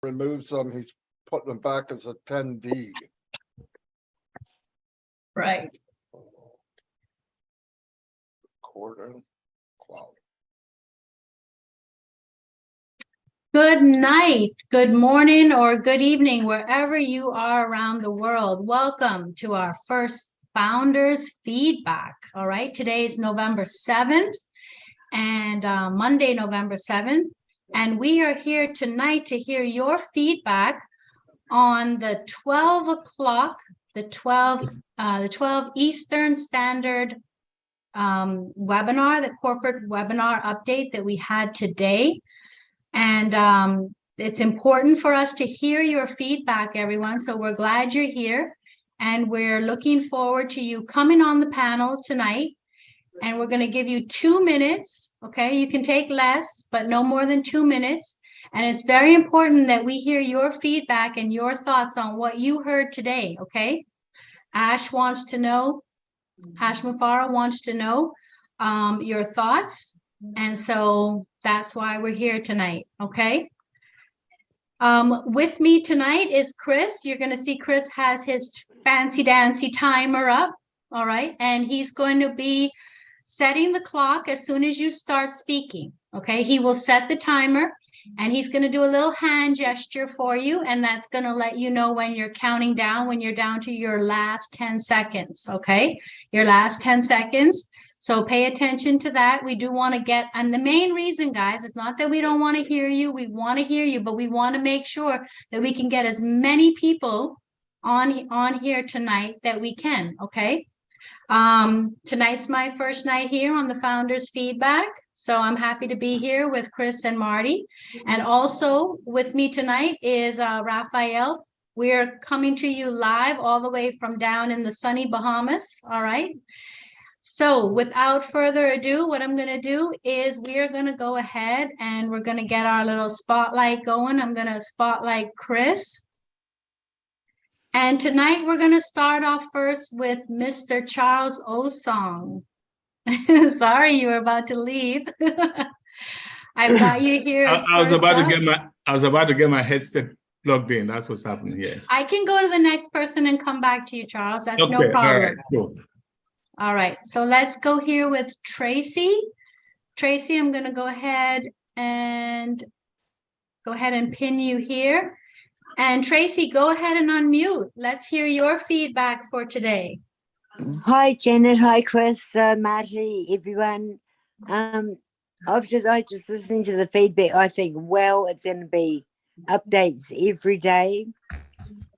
removes them, he's putting them back as a 10D. Right. Recording. Cloud. Good night, good morning, or good evening, wherever you are around the world. Welcome to our first Founders Feedback. All right, today is November 7th and Monday, November 7th. And we are here tonight to hear your feedback on the 12 o'clock, the 12 Eastern Standard webinar, the corporate webinar update that we had today. And it's important for us to hear your feedback, everyone. So we're glad you're here. And we're looking forward to you coming on the panel tonight. And we're going to give you 2 minutes. Okay, you can take less, but no more than 2 minutes. And it's very important that we hear your feedback and your thoughts on what you heard today. Okay, Ash wants to know, ASHMUFAREH wants to know your thoughts. And so that's why we're here tonight. Okay. With me tonight is Chris. You're going to see Chris has his fancy dancy timer up. All right. And he's going to be setting the clock as soon as you start speaking. Okay. He will set the timer and he's going to do a little hand gesture for you. And that's going to let you know when you're counting down, when you're down to your last 10 seconds. Okay. Your last 10 seconds. So pay attention to that. We do want to get, and the main reason, guys, is not that we don't want to hear you. We want to hear you, but we want to make sure that we can get as many people on here tonight that we can. Okay. Tonight's my first night here on the Founders Feedback. So I'm happy to be here with Chris and Marty. And also with me tonight is Raphael. We're coming to you live all the way from down in the sunny Bahamas. All right. So without further ado, what I'm going to do is we are going to go ahead and we're going to get our little spotlight going. I'm going to spotlight Chris. And tonight we're going to start off first with Mr. Charles Osong. Sorry, you were about to leave. I've got you here. I was about to get my headset plugged in. That's what's happening here. I can go to the next person and come back to you, Charles. That's okay, no problem. All right, cool. All right, so let's go here with Tracy. Tracy, I'm going to go ahead and pin you here. And Tracy, go ahead and unmute. Let's hear your feedback for today. Hi, Janet. Hi, Chris, Marty, everyone. I just listening to the feedback. I think, well, it's going to be updates every day.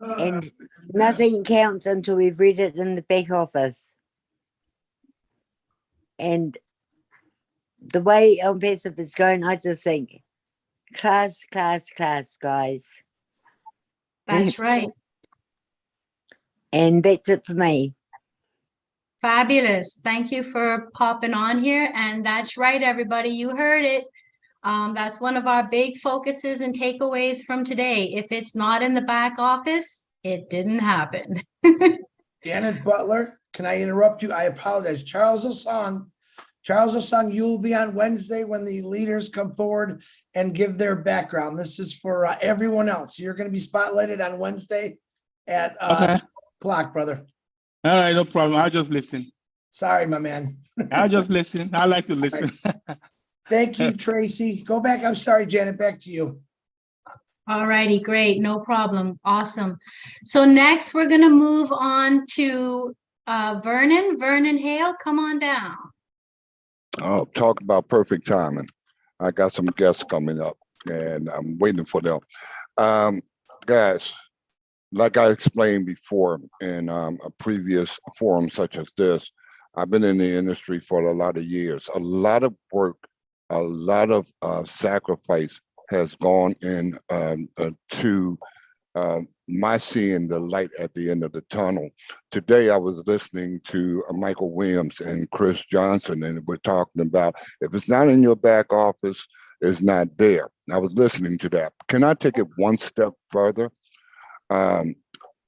And nothing counts until we've read it in the back office. And the way ONPASSIVE is going, I just think class, guys. That's right. And that's it for me. Fabulous. Thank you for popping on here. And that's right, everybody. You heard it. That's one of our big focuses and takeaways from today. If it's not in the back office, it didn't happen. Janet Butler, can I interrupt you? I apologize. Charles Osong, you will be on Wednesday when the leaders come forward and give their background. This is for everyone else. You're going to be spotlighted on Wednesday at 12 o'clock, brother. All right, no problem. I'll just listen. Sorry, my man. I'll just listen. I like to listen. Thank you, Tracy. Go back. I'm sorry, Janet, back to you. All righty, great. No problem. Awesome. So next we're going to move on to Vernon. Vernon Hale, come on down. Oh, talk about perfect timing. I got some guests coming up and I'm waiting for them. Guys, like I explained before in a previous forum such as this, I've been in the industry for a lot of years. A lot of work, a lot of sacrifice has gone in to my seeing the light at the end of the tunnel. Today, I was listening to Michael Williams and Chris Johnson, and we're talking about if it's not in your back office, it's not there. I was listening to that. Can I take it one step further?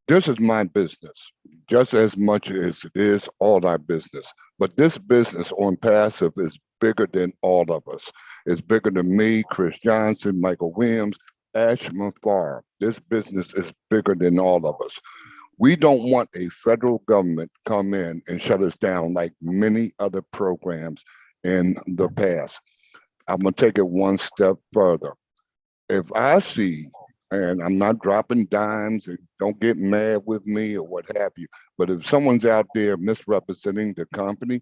This is my business, just as much as it is all our business. But this business ONPASSIVE is bigger than all of us. It's bigger than me, Chris Johnson, Michael Williams, ASHMUFAREH. This business is bigger than all of us. We don't want a federal government come in and shut us down like many other programs in the past. I'm gonna take it one step further. If I see, and I'm not dropping dimes, and don't get mad with me or what have you, but if someone's out there misrepresenting the company,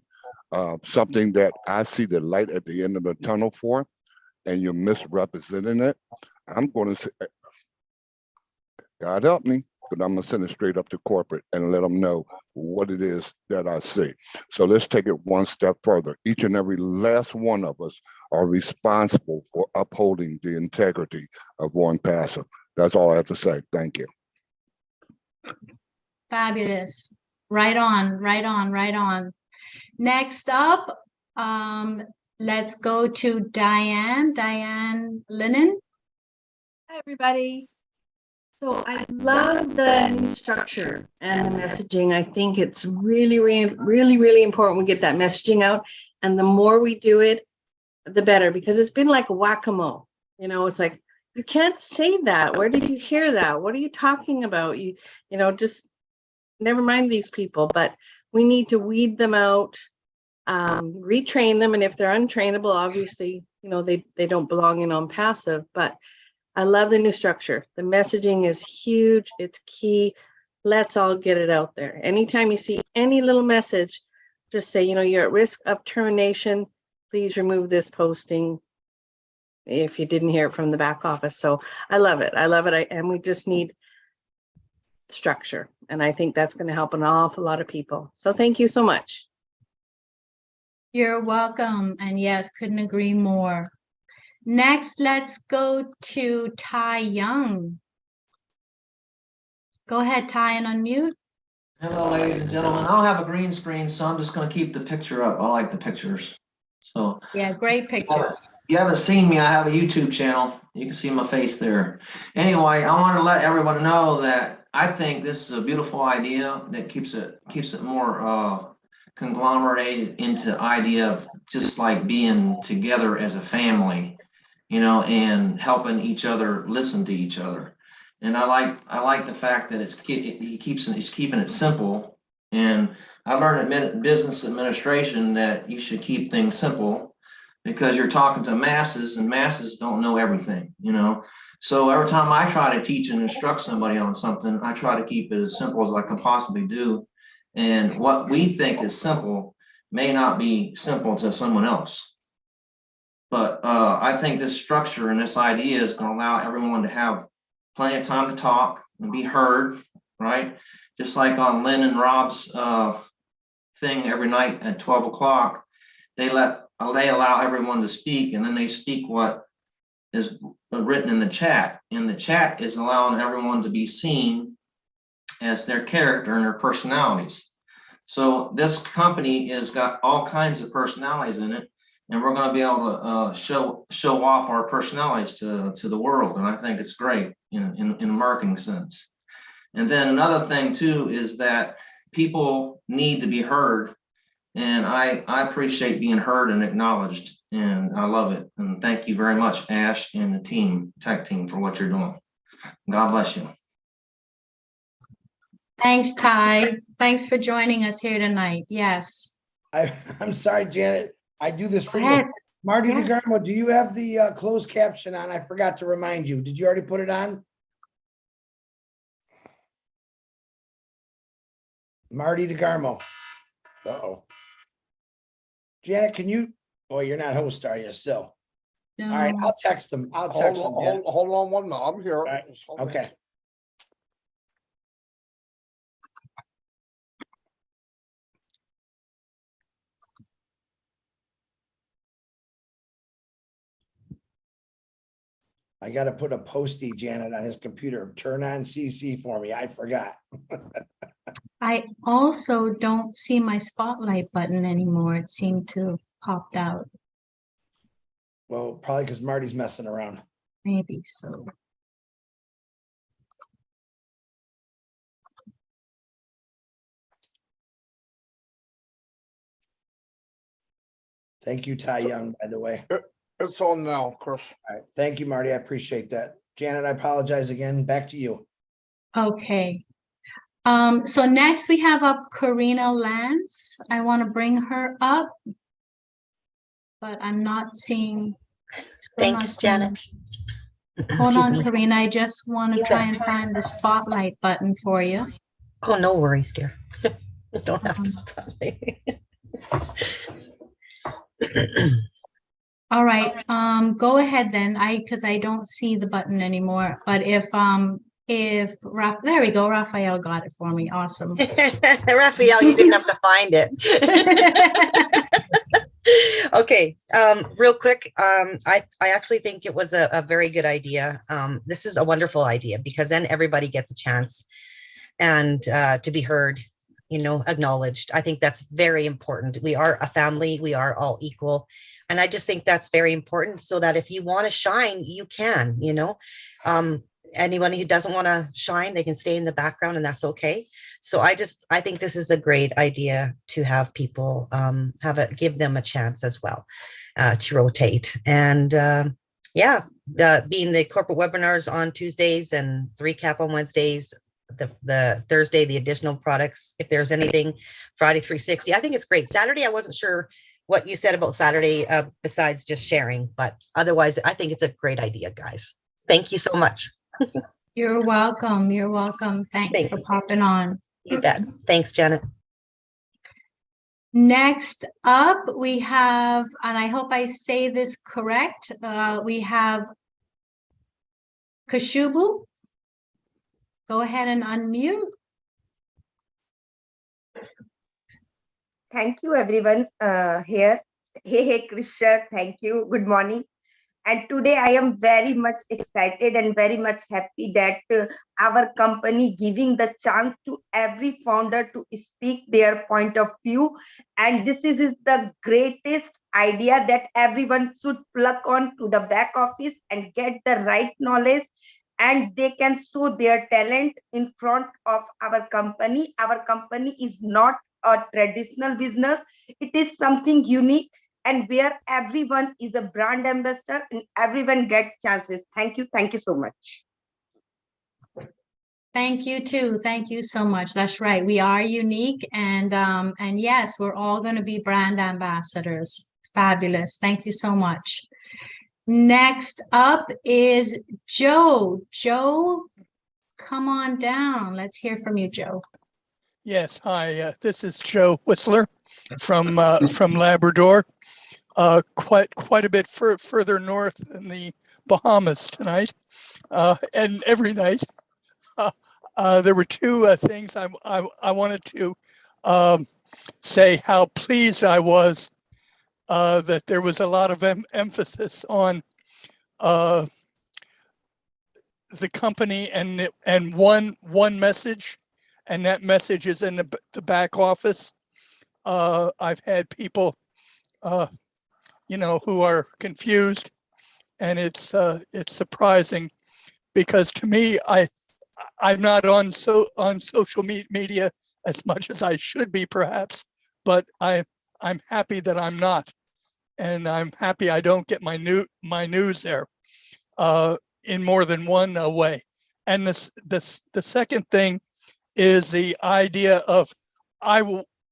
something that I see the light at the end of the tunnel for, and you're misrepresenting it, I'm going to say, God help me, but I'm going to send it straight up to corporate and let them know what it is that I see. So let's take it one step further. Each and every last one of us are responsible for upholding the integrity of ONPASSIVE. That's all I have to say. Thank you. Fabulous. Right on, right on, right on. Next up, let's go to Diane Lennon. Hi, everybody. So I love the new structure and the messaging. I think it's really important we get that messaging out. And the more we do it, the better, because it's been like whack-a-mole. You know, it's like, you can't say that. Where did you hear that? What are you talking about? You know, just never mind these people, but we need to weed them out, retrain them. And if they're untrainable, obviously, you know, they don't belong in ONPASSIVE, but I love the new structure. The messaging is huge. It's key. Let's all get it out there. Anytime you see any little message, just say, you know, you're at risk of termination. Please remove this posting if you didn't hear it from the back office. So I love it. I love it. And we just need structure. And I think that's going to help an awful lot of people. So thank you so much. You're welcome. And yes, couldn't agree more. Next, let's go to Tai Young. Go ahead, Tai, and unmute. Hello, ladies and gentlemen. I don't have a green screen, so I'm just going to keep the picture up. I like the pictures. So Yeah, great pictures. you haven't seen me. I have a YouTube channel. You can see my face there. Anyway, I want to let everyone know that I think this is a beautiful idea that keeps it more conglomerated into idea of just like being together as a family, you know, and helping each other listen to each other. And I like the fact that he's keeping it simple. And I learned in business administration that you should keep things simple because you're talking to masses and masses don't know everything, you know. So every time I try to teach and instruct somebody on something, I try to keep it as simple as I can possibly do. And what we think is simple may not be simple to someone else. But I think this structure and this idea is going to allow everyone to have plenty of time to talk and be heard, right? Just like on Lynn and Rob's thing every night at 12 o'clock, they allow everyone to speak, and then they speak what is written in the chat. And the chat is allowing everyone to be seen as their character and their personalities. So this company has got all kinds of personalities in it, and we're going to be able to show off our personalities to the world. And I think it's great in a marketing sense. And then another thing too is that people need to be heard. And I appreciate being heard and acknowledged, and I love it. And thank you very much, Ash and the tech team, for what you're doing. God bless you. Thanks, Tai. Thanks for joining us here tonight. Yes. I'm sorry, Janet. I do this Go for ahead. Marty Yes. DeGarmo, do you have the closed caption on? I forgot to remind you. Did you already put it on? Marty DeGarmo. Uh-oh. Janet, can you? Oh, you're not host, are you still? No. All right, I'll text them. I'll text them. Janet. Hold on one minute. I'm here. right, Just hold on. Okay. I got to put a postie, Janet, on his computer. Turn on CC for me. I forgot. I also don't see my spotlight button anymore. It seemed to have popped out. Well, probably because Marty's messing around. Maybe so. Thank you, Ty Young, by the way. It's on now, Chris. All right. Thank you, Marty. I appreciate that. Janet, I apologize again. Back to you. Okay. So next we have up Karina Lance. I want to bring her up, but I'm not seeing. Thanks, Janet. Hold Excuse on, me. Karina. I just want to You try bet. and find the spotlight button for you. Oh, no worries, dear. You don't have to spotlight. All right, go ahead then. Because I don't see the button anymore. But if there we go, Raphael got it for me. Awesome. Raphael, you didn't have to find it. Okay, real quick, I actually think it was a very good idea. This is a wonderful idea because then everybody gets a chance and to be heard, acknowledged. I think that's very important. We are a family. We are all equal. And I just think that's very important so that if you want to shine, you can, anyone who doesn't want to shine, they can stay in the background and that's okay. So I think this is a great idea to have people give them a chance as well to rotate. And being the corporate webinars on Tuesdays and the recap on Wednesdays, the Thursday, the additional products, if there's anything, Friday 360, I think it's great. Saturday, I wasn't sure what you said about Saturday besides just sharing, but otherwise, I think it's a great idea, guys. Thank you so much. You're welcome. You're welcome. Thanks for popping on. You bet. Thanks, Janet. Next up, we have, and I hope I say this correct, we have Kashubu. Go ahead and unmute. Thank you, everyone here. Hey, Krisha, thank you. Good morning. And today I am very much excited and very much happy that our company giving the chance to every founder to speak their point of view. And this is the greatest idea that everyone should plug on to the back office and get the right knowledge, and they can show their talent in front of our company. Our company is not a traditional business. It is something unique, and where everyone is a brand ambassador and everyone gets chances. Thank you. Thank you so much. Thank you too. Thank you so much. That's right. We are unique, and yes, we're all going to be brand ambassadors. Fabulous. Thank you so much. Next up is Joe. Joe, come on down. Let's hear from you, Joe. Yes, hi. This is Joe Whistler from Labrador. Quite a bit further north in the Bahamas tonight, and every night. There were two things I wanted to say how pleased I was that there was a lot of emphasis on the company and one message, and that message is in the back office. I've had people who are confused, and it's surprising because to me, I'm not on social media as much as I should be, perhaps, but I'm happy that I'm not, and I'm happy I don't get my news there in more than one way. And the second thing is the idea of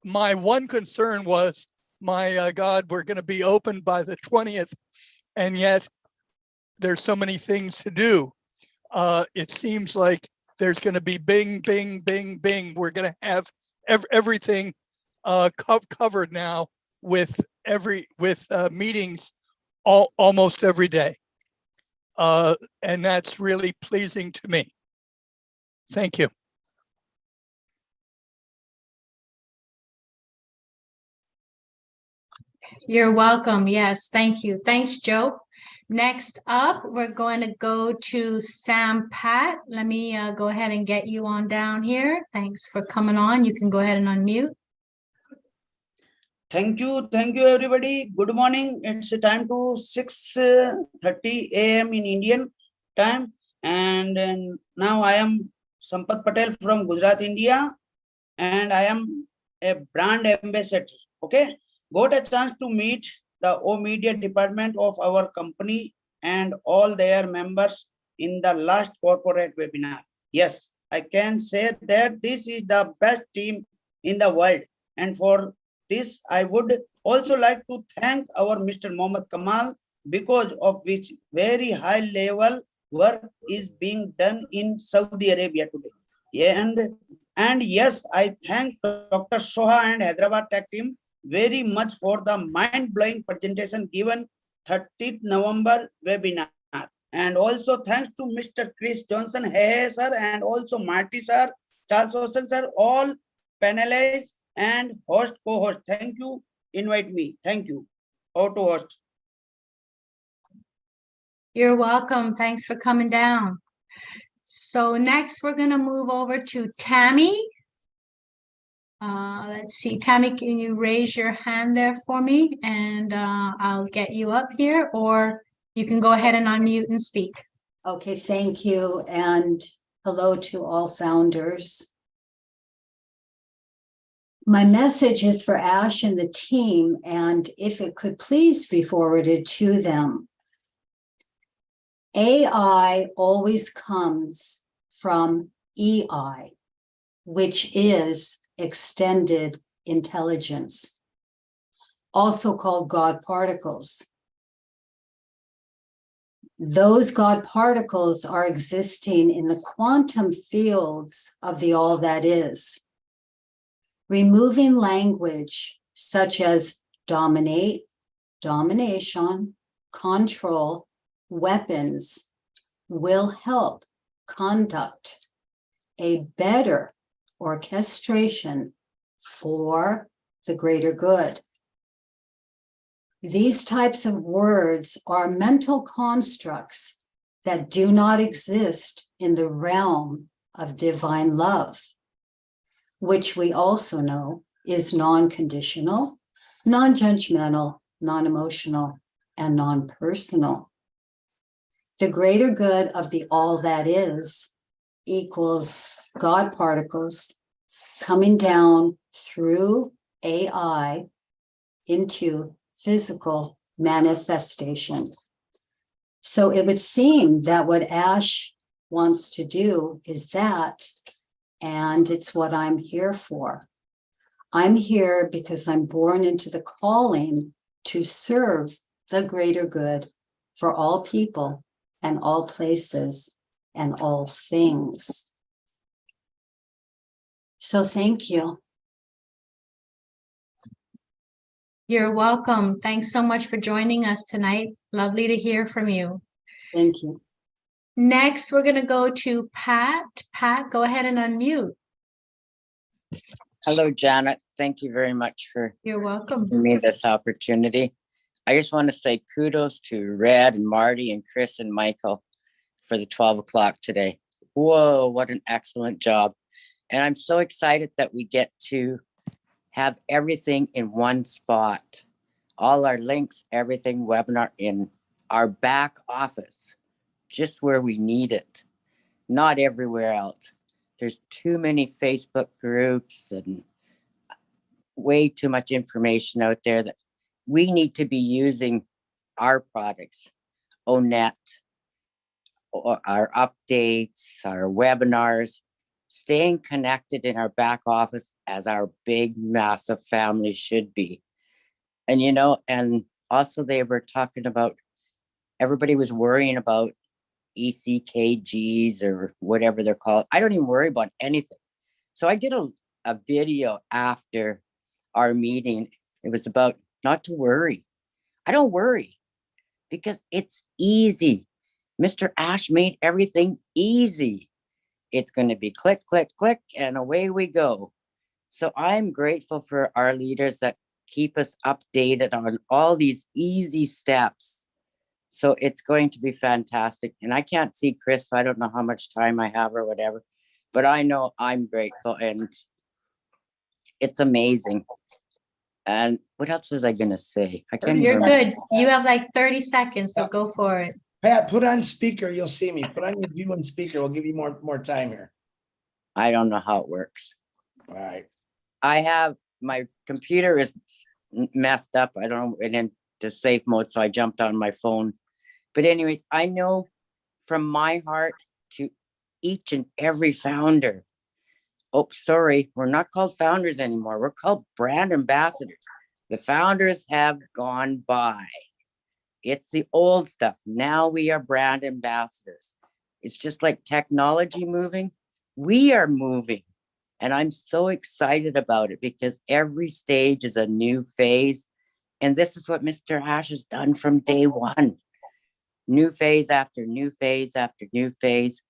my one concern was, my God, we're going to be open by the 20th, and yet there's so many things to do. It seems like there's going to be bing, bing, bing, bing. We're going to have everything covered now with meetings almost every day, and that's really pleasing to me. Thank you. You're welcome. Yes, thank you. Thanks, Joe. Next up, we're going to go to Sam Pat. Let me go ahead and get you on down here. Thanks for coming on. You can go ahead and unmute. Thank you everybody. Good morning. It's time to 6:30 a.m. in Indian time, and now I am Sampath Patel from Gujarat, India, and I am a brand ambassador. Okay, got a chance to meet the O media department of our company and all their members in the last corporate webinar. Yes, I can say that this is the best team in the world. And for this, I would also like to thank our Mr. Mohammed Kamal, because of which very high level work is being done in Saudi Arabia today. Yeah, and yes, I thank Dr. Soha and Hyderabad Tech team very much for the mind-blowing presentation given 30th November webinar. And also thanks to Mr. Chris Johnson, hey sir, and also Marty sir, Charles Olsen sir, all panelists and host, co-host. Thank you, invite me. Thank you. How to host. You're welcome. Thanks for coming down. So next we're going to move over to Tammy. Let's see, Tammy, can you raise your hand there for me? And I'll get you up here, or you can go ahead and unmute and speak. Okay, thank you. And hello to all founders. My message is for Ash and the team, and if it could please be forwarded to them. AI always comes from EI, which is extended intelligence, also called God particles. Those God particles are existing in the quantum fields of the all that is. Removing language such as dominate, domination, control, weapons will help conduct a better orchestration for the greater good. These types of words are mental constructs that do not exist in the realm of divine love, which we also know is non-conditional, non-judgmental, non-emotional, and non-personal. The greater good of the all that is equals God particles coming down through AI into physical manifestation. So it would seem that what Ash wants to do is that, and it's what I'm here for. I'm here because I'm born into the calling to serve the greater good for all people and all places and all things. So thank you. You're welcome. Thanks so much for joining us tonight. Lovely to hear from you. Thank you. Next, we're going to go to Pat. Pat, go ahead and unmute. Hello, Janet. Thank you very much for You're welcome. giving me this opportunity. I just want to say kudos to Red and Marty and Chris and Michael for the 12 o'clock today. Whoa, what an excellent job. And I'm so excited that we get to have everything in one spot. All our links, everything webinar in our back office, just where we need it, not everywhere else. There's too many Facebook groups and way too much information out there that we need to be using our products, ONET, or our updates, our webinars, staying connected in our back office as our big, massive family should be. And, you know, and also they were talking about, everybody was worrying about ECKGs or whatever they're called. I don't even worry about anything. So I did a video after our meeting. It was about not to worry. I don't worry because it's easy. Mr. Ash made everything easy. It's going to be click, click, click, and away we go. So I'm grateful for our leaders that keep us updated on all these easy steps. So it's going to be fantastic. And I can't see Chris, so I don't know how much time I have or whatever, but I know I'm grateful and it's amazing. And what else was I going to say? I can't You're remember. good. You have like 30 seconds, so go for it. Pat, put on speaker, you'll see me. Put on your view and speaker. We'll give you more time here. I don't know how it works. All right. I have, my computer is messed up. I don't know, it into safe mode, so I jumped on my phone. But anyways, I know from my heart to each and every founder. Oh, sorry, we're not called founders anymore. We're called brand ambassadors. The founders have gone by. It's the old stuff. Now we are brand ambassadors. It's just like technology moving. We are moving. And I'm so excited about it because every stage is a new phase. And this is what Mr. Ash has done from day one. New phase after new phase after new phase.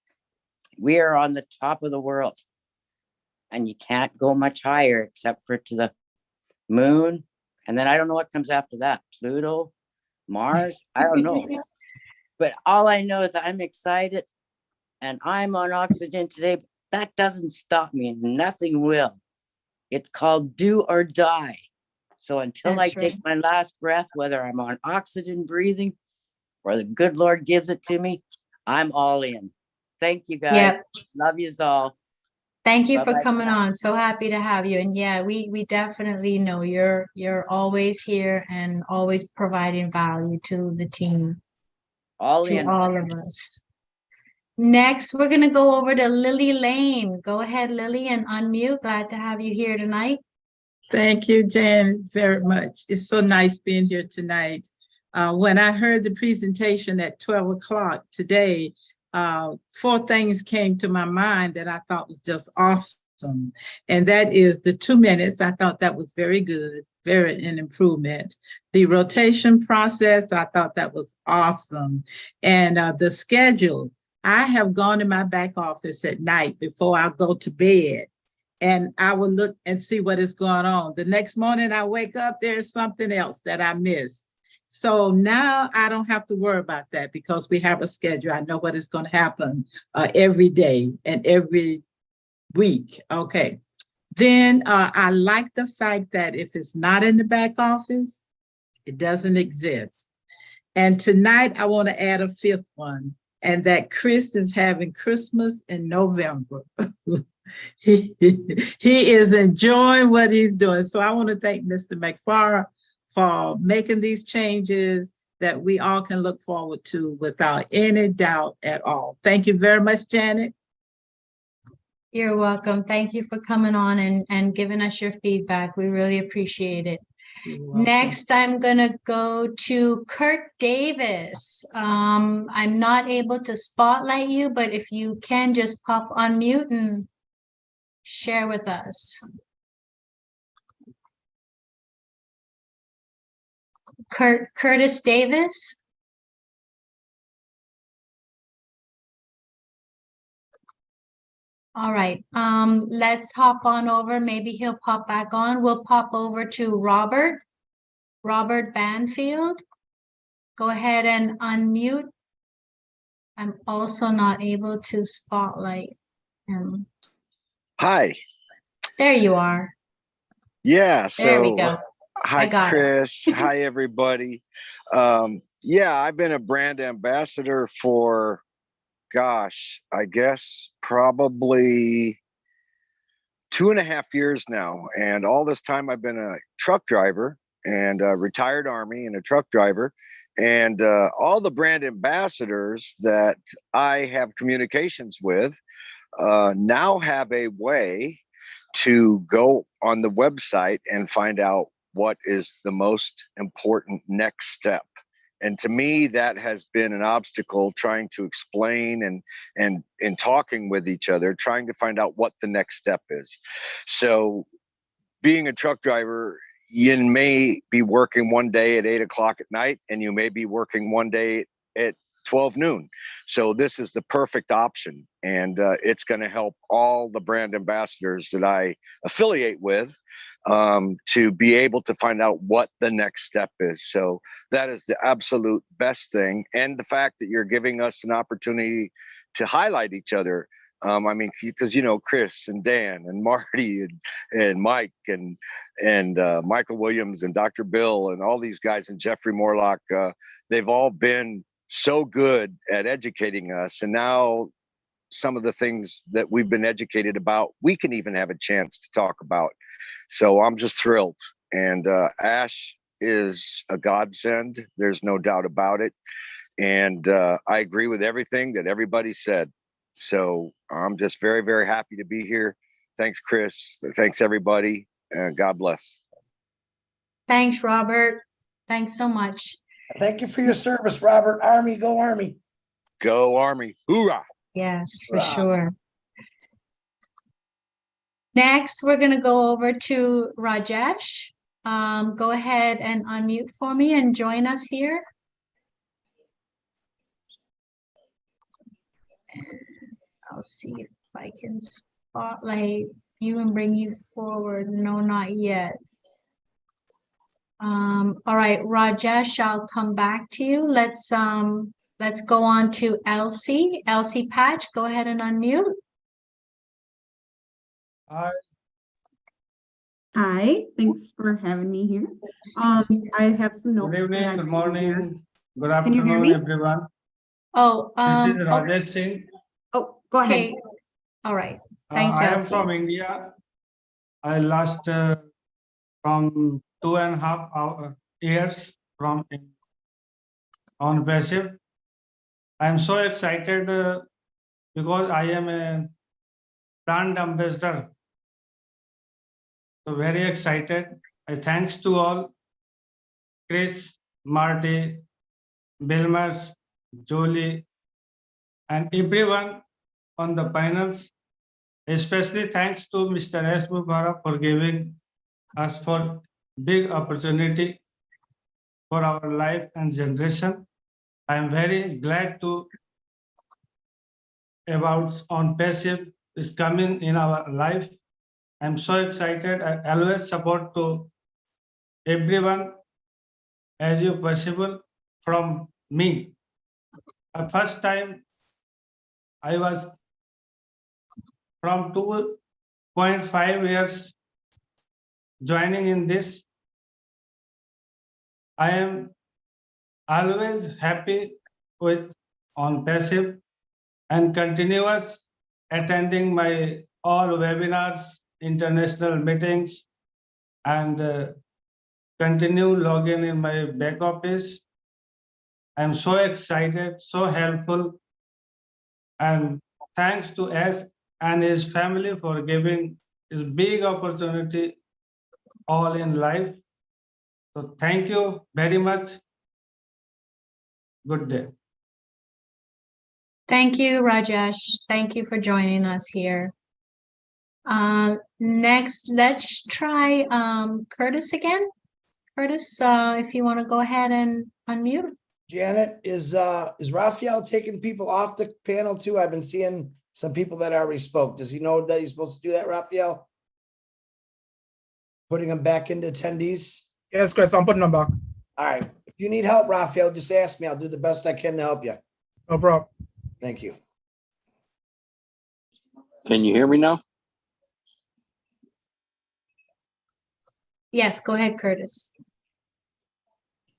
We are on the top of the world. And you can't go much higher except for to the moon. And then I don't know what comes after that. Pluto, Mars, I don't know. But all I know is I'm excited and I'm on oxygen today. But that doesn't stop me. Nothing will. It's called do or die. So until That's I take right. my last breath, whether I'm on oxygen breathing or the good Lord gives it to me, I'm all in. Thank you guys. Yep. Love yous all. Thank you for Bye-bye. coming on. So happy to have you. And yeah, we definitely know you're always here and always providing value to the team, All to in. all of us. Next, we're gonna go over to Lily Lane. Go ahead, Lily, and unmute. Glad to have you here tonight. Thank you, Jan, very much. It's so nice being here tonight. When I heard the presentation at 12 o'clock today, 4 things came to my mind that I thought was just awesome. And that is the 2 minutes. I thought that was very good, very an improvement. The rotation process, I thought that was awesome. And the schedule, I have gone in my back office at night before I go to bed. And I will look and see what is going on. The next morning I wake up, there's something else that I missed. So now I don't have to worry about that because we have a schedule. I know what is going to happen every day and every week. Okay. Then I like the fact that if it's not in the back office, it doesn't exist. And tonight I want to add a 5th one, and that Chris is having Christmas in November. He is enjoying what he's doing. So I want to thank Mr. McFarland for making these changes that we all can look forward to without any doubt at all. Thank you very much, Janet. You're welcome. Thank you for coming on and giving us your feedback. We really appreciate it. Next, I'm gonna go to Kurt Davis. I'm not able to spotlight you, but if you can just pop on mute and share with us. Curtis Davis. All right, let's hop on over. Maybe he'll pop back on. We'll pop over to Robert Banfield. Go ahead and unmute. I'm also not able to spotlight him. Hi. There you are. Yeah, There we go. hi, I got it. Chris. Hi, everybody. Yeah, I've been a brand ambassador for, gosh, I guess probably 2.5 years now. And all this time I've been a truck driver and a retired Army and a truck driver. And all the brand ambassadors that I have communications with now have a way to go on the website and find out what is the most important next step. And to me, that has been an obstacle, trying to explain and in talking with each other, trying to find out what the next step is. So being a truck driver, you may be working one day at 8 o'clock at night, and you may be working one day at 12 noon. So this is the perfect option. And it's going to help all the brand ambassadors that I affiliate with to be able to find out what the next step is. So that is the absolute best thing. And the fact that you're giving us an opportunity to highlight each other. I mean, because, you know, Chris and Dan and Marty and Mike and Michael Williams and Dr. Bill and all these guys and Jeffrey Morlock, they've all been so good at educating us. And now some of the things that we've been educated about, we can even have a chance to talk about. So I'm just thrilled. And Ash is a godsend. There's no doubt about it. And I agree with everything that everybody said. So I'm just very, very happy to be here. Thanks, Chris. Thanks, everybody. And God bless. Thanks, Robert. Thanks so much. Thank you for your service, Robert. Army, go Army. Go Army. Hoorah. Yes, for Hoorah. sure. Next, we're going to go over to Rajesh. Go ahead and unmute for me and join us here. I'll see if I can spotlight you and bring you forward. No, not yet. All right, Rajesh, I'll come back to you. Let's go on to Elsie. Elsie Patch, go ahead and unmute. Hi, thanks for having me here. I have some notes. Good evening, good morning, good Can you hear afternoon, me? everyone. Oh, This is okay. Rajesh Singh. Oh, go ahead. Okay. All right. Thanks, I am Elsie. from India. I last from 2.5 years from ONPASSIVE. I am so excited because I am a brand ambassador. So very excited. I thanks to all Chris, Marty, Bilmers, Jolie, and everyone on the panels. Especially thanks to Mr. ASHMUFAREH for giving us for big opportunity for our life and generation. I am very glad to about ONPASSIVE is coming in our life. I'm so excited. I always support to everyone as you possible from me. First time I was from 2.5 years joining in this. I am always happy with ONPASSIVE and continuous attending my all webinars, international meetings, and continue logging in my back office. I'm so excited, so helpful, and thanks to S and his family for giving this big opportunity all in life. So thank you very much. Good day. Thank you, Rajesh. Thank you for joining us here. Next, let's try Curtis again. Curtis, if you want to go ahead and unmute. Janet, is Raphael taking people off the panel too? I've been seeing some people that already spoke. Does he know that he's supposed to do that, Raphael? Putting them back into attendees? Yes, Chris, I'm putting them back. All right. If you need help, Raphael, just ask me. I'll do the best I can to help you. No problem. Thank you. Can you hear me now? Yes, go ahead, Curtis.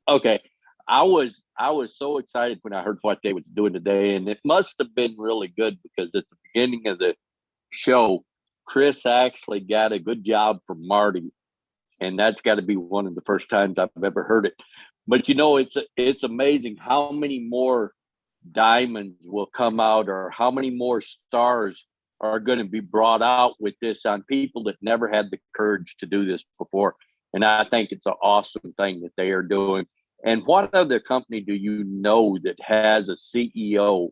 Okay. I was so excited when I heard what they was doing today, and it must have been really good because at the beginning of the show, Chris actually got a good job from Marty, and that's got to be one of the first times I've ever heard it. But you know, it's amazing how many more diamonds will come out, or how many more stars are going to be brought out with this on people that never had the courage to do this before. And I think it's an awesome thing that they are doing. And what other company do you know that has a CEO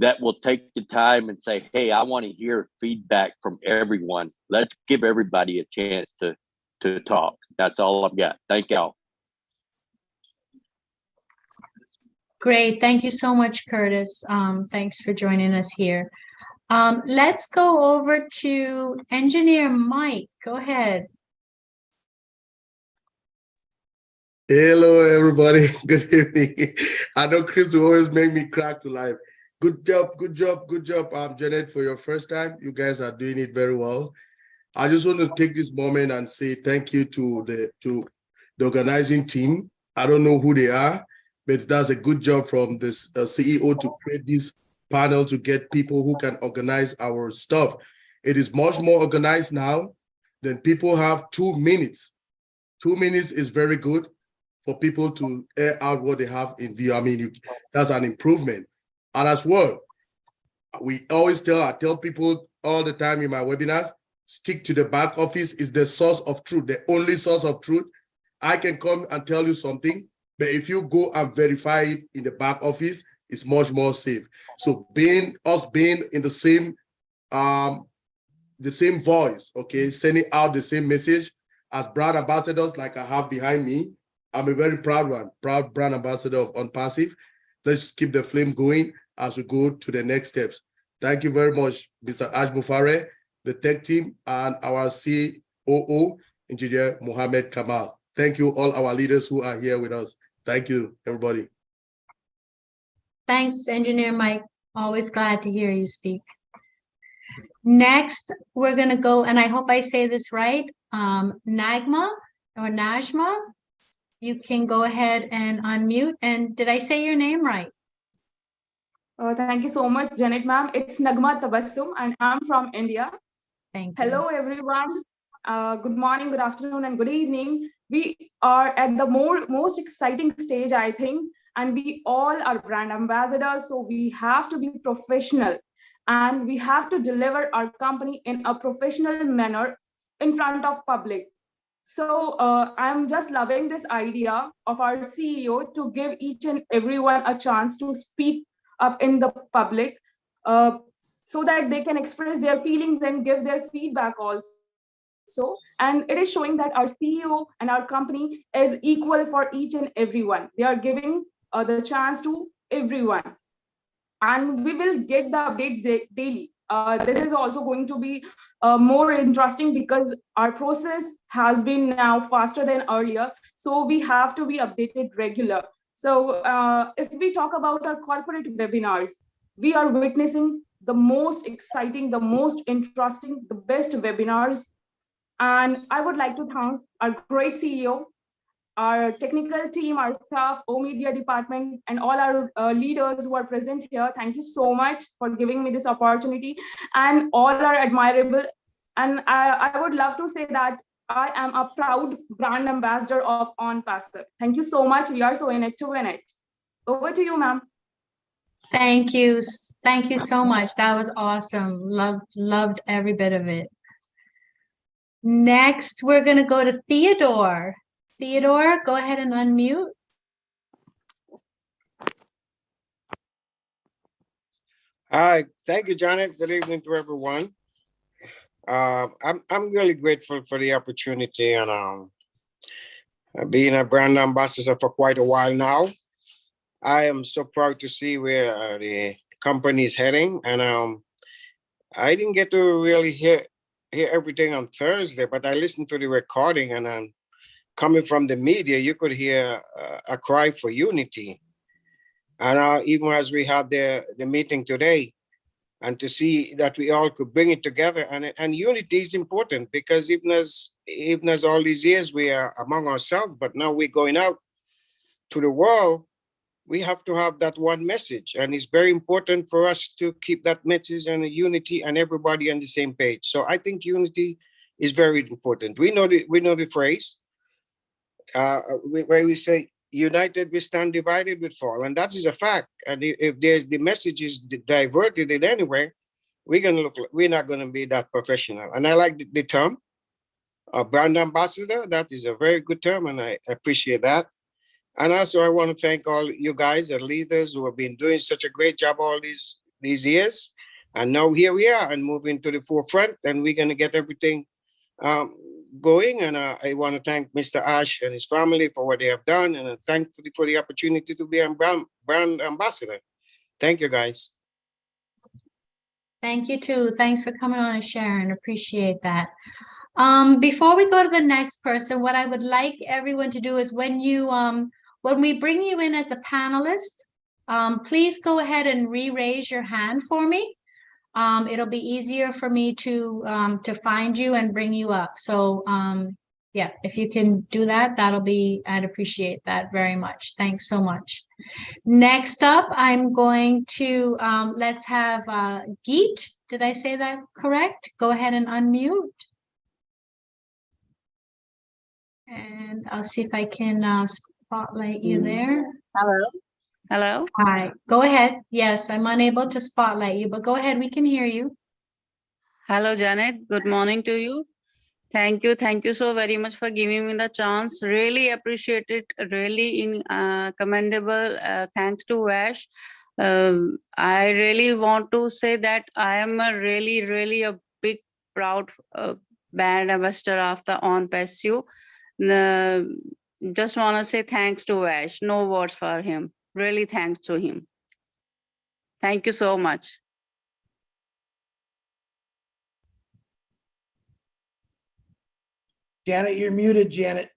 that will take the time and say, hey, I want to hear feedback from everyone. Let's give everybody a chance to talk. That's all I've got. Thank y'all. Great. Thank you so much, Curtis. Thanks for joining us here. Let's go over to Engineer Mike. Go ahead. Hello, everybody. Good evening. I know Chris will always make me crack to life. Good job, good job, good job. Janet, for your first time. You guys are doing it very well. I just want to take this moment and say thank you to the organizing team. I don't know who they are, but that's a good job from this CEO to create this panel to get people who can organize our stuff. It is much more organized now than people have 2 minutes. 2 minutes is very good for people to air out what they have in view. I mean, that's an improvement. And as well, we always tell people all the time in my webinars, stick to the back office is the source of truth, the only source of truth. I can come and tell you something, but if you go and verify it in the back office, it's much more safe. So being in the same voice, okay, sending out the same message as brand ambassadors like I have behind me. I'm a very proud brand ambassador of ONPASSIVE. Let's keep the flame going as we go to the next steps. Thank you very much, Mr. ASHMUFAREH, the tech team, and our COO, Engineer Mohammed Kamal. Thank you, all our leaders who are here with us. Thank you, everybody. Thanks, Engineer Mike. Always glad to hear you speak. Next, we're going to go, and I hope I say this right, Najma, you can go ahead and unmute. And did I say your name right? Thank you so much, Janet ma'am. It's Nagma Tabassum, and I'm from India. Thank you. Hello, everyone. Good morning, good afternoon, and good evening. We are at the most exciting stage, I think, and we all are brand ambassadors, so we have to be professional, and we have to deliver our company in a professional manner in front of public. So I'm just loving this idea of our CEO to give each and everyone a chance to speak up in the public so that they can express their feelings and give their feedback also. And it is showing that our CEO and our company is equal for each and everyone. They are giving the chance to everyone. And we will get the updates daily. This is also going to be more interesting because our process has been now faster than earlier. So we have to be updated regular. So if we talk about our corporate webinars, we are witnessing the most exciting, the most interesting, the best webinars. And I would like to thank our great CEO, our technical team, our staff, O-Media department, and all our leaders who are present here. Thank you so much for giving me this opportunity, and all are admirable. And I would love to say that I am a proud brand ambassador of ONPASSIVE. Thank you so much. We are so in it to win it. Over to you, ma'am. Thank you. Thank you so much. That was awesome. Loved every bit of it. Next, we're going to go to Theodore. Theodore, go ahead and unmute. Hi, thank you, Janet. Good evening to everyone. I'm really grateful for the opportunity, and being a brand ambassador for quite a while now. I am so proud to see where the company is heading, and I didn't get to really hear everything on Thursday, but I listened to the recording, and coming from the media, you could hear a cry for unity. And even as we had the meeting today, and to see that we all could bring it together, and unity is important, because even as all these years we are among ourselves, but now we're going out to the world, we have to have that one message. And it's very important for us to keep that message and unity and everybody on the same page. So I think unity is very important. We know the phrase, where we say, united we stand, divided we fall, and that is a fact. And if the message is diverted in anywhere, we're not going to be that professional. And I like the term brand ambassador. That is a very good term, and I appreciate that. And also I want to thank all you guys, the leaders who have been doing such a great job all these years. And now here we are, and moving to the forefront, and we're going to get everything going. And I want to thank Mr. Ash and his family for what they have done, and thank for the opportunity to be a brand ambassador. Thank you, guys. Thank you too. Thanks for coming on and sharing. Appreciate that. Before we go to the next person, what I would like everyone to do is when we bring you in as a panelist, please go ahead and re-raise your hand for me. It'll be easier for me to find you and bring you up. So yeah, if you can do that, I'd appreciate that very much. Thanks so much. Next up, I'm going to, let's have Geet. Did I say that correct? Go ahead and unmute. And I'll see if I can spotlight you there. Hello. Hello. Hi, go ahead. Yes, I'm unable to spotlight you, but go ahead. We can hear you. Hello, Janet. Good morning to you. Thank you. Thank you so very much for giving me the chance. Really appreciate it. Really commendable. Thanks to Vash. I really want to say that I am a really a big, proud brand ambassador of the ONPASSIVE. Just want to say thanks to Vash. No words for him. Really thanks to him. Thank you so much. Janet, you're muted, Janet.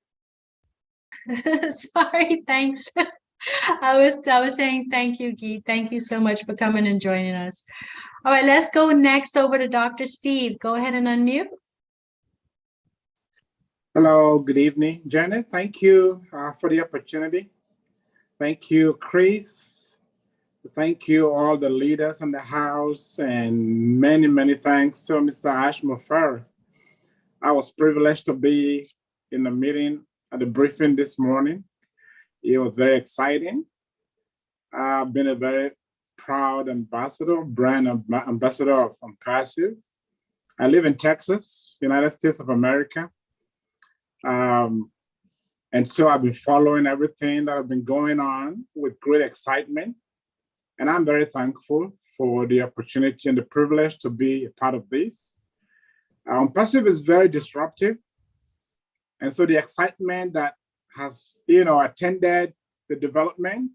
Sorry, thanks. I was saying thank you, Guy. Thank you so much for coming and joining us. All right, let's go next over to Dr. Steve. Go ahead and unmute. Hello, good evening. Janet, thank you for the opportunity. Thank you, Chris. Thank you, all the leaders in the house, and many thanks to Mr. ASHMUFAREH. I was privileged to be in the meeting at the briefing this morning. It was very exciting. I've been a very proud ambassador, brand ambassador of ONPASSIVE. I live in Texas, United States of America. And so I've been following everything that has been going on with great excitement. And I'm very thankful for the opportunity and the privilege to be a part of this. ONPASSIVE is very disruptive. And so the excitement that has, attended the development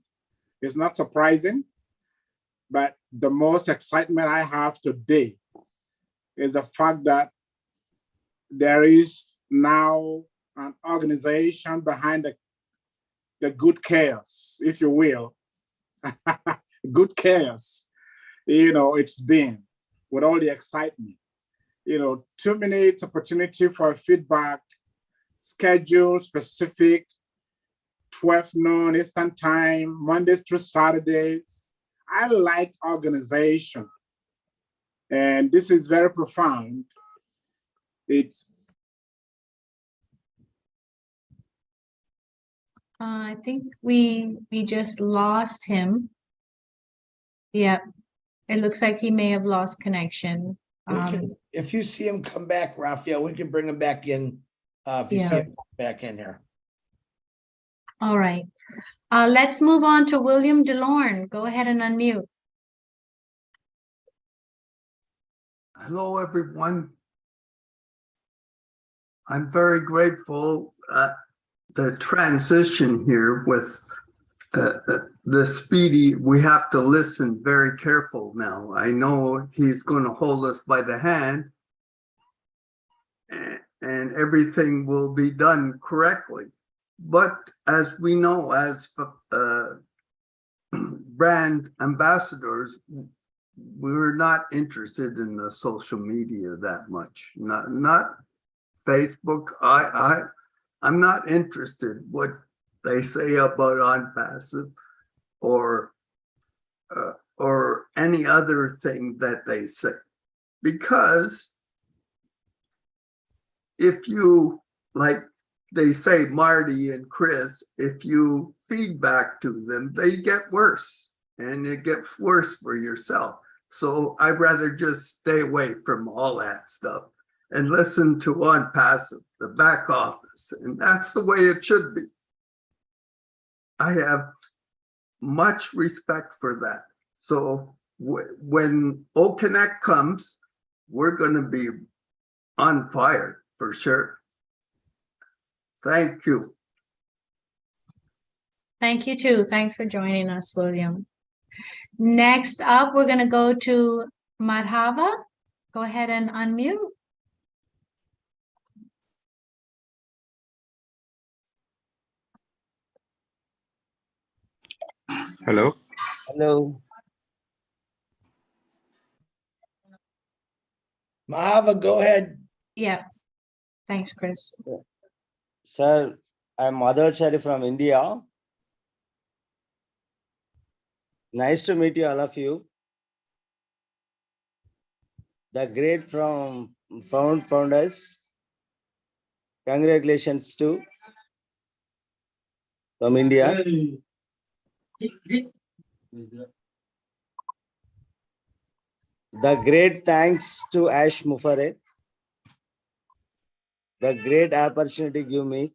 is not surprising. But the most excitement I have today is the fact that there is now an organization behind the good chaos, if you will. Good chaos, it's been with all the excitement. 2 minutes opportunity for feedback, schedule specific, 12 noon Eastern time, Mondays through Saturdays. I like organization. And this is very profound. I think we just lost him. Yeah, it looks like he may have lost connection. If you see him come back, Raphael, we can bring him back in. If you see him back in here. All right. Let's move on to William DeLorne. Go ahead and unmute. Hello, everyone. I'm very grateful the transition here with the speedy. We have to listen very careful now. I know he's going to hold us by the hand and everything will be done correctly. But as we know, as brand ambassadors, we're not interested in the social media that much. Not Facebook. I'm not interested what they say about ONPASSIVE or any other thing that they say, because if you, like they say, Marty and Chris, if you feed back to them, they get worse, and it gets worse for yourself. So I'd rather just stay away from all that stuff and listen to ONPASSIVE, the back office, and that's the way it should be. I have much respect for that. So when OConnect comes, we're going to be on fire for sure. Thank you. Thank you too. Thanks for joining us, William. Next up, we're going to go to Madhava. Go ahead and unmute. Hello. Hello. Mahava, go ahead. Yeah. Thanks, Chris. Sir, I'm Madhachari from India. Nice to meet you, all of you. The great from founders. Congratulations to from India. The great thanks to ASHMUFAREH. The great opportunity give me.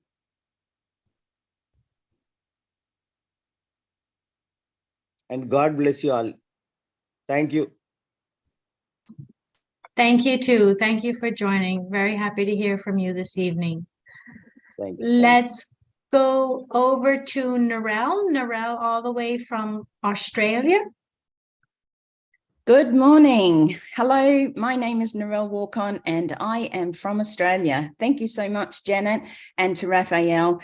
And God bless you all. Thank you. Thank you too. Thank you for joining. Very happy to hear from you this evening. Thank you. Let's go over to Narelle. Narelle all the way from Australia. Good morning. Hello, my name is Narelle Walkon and I am from Australia. Thank you so much, Janet, and to Raphael.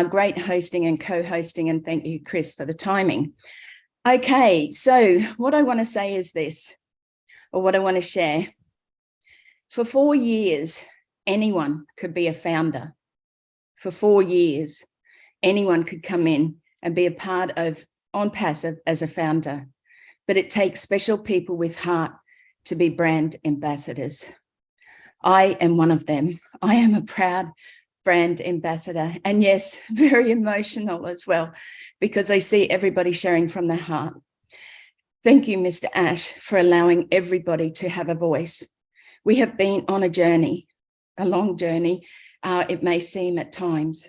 Great hosting and co-hosting, and thank you, Chris, for the timing. Okay, so what I want to say is this, or what I want to share. For 4 years, anyone could be a founder. For 4 years, anyone could come in and be a part of ONPASSIVE as a founder. But it takes special people with heart to be brand ambassadors. I am one of them. I am a proud brand ambassador, and yes, very emotional as well, because I see everybody sharing from their heart. Thank you, Mr. Ash, for allowing everybody to have a voice. We have been on a journey, a long journey, it may seem at times,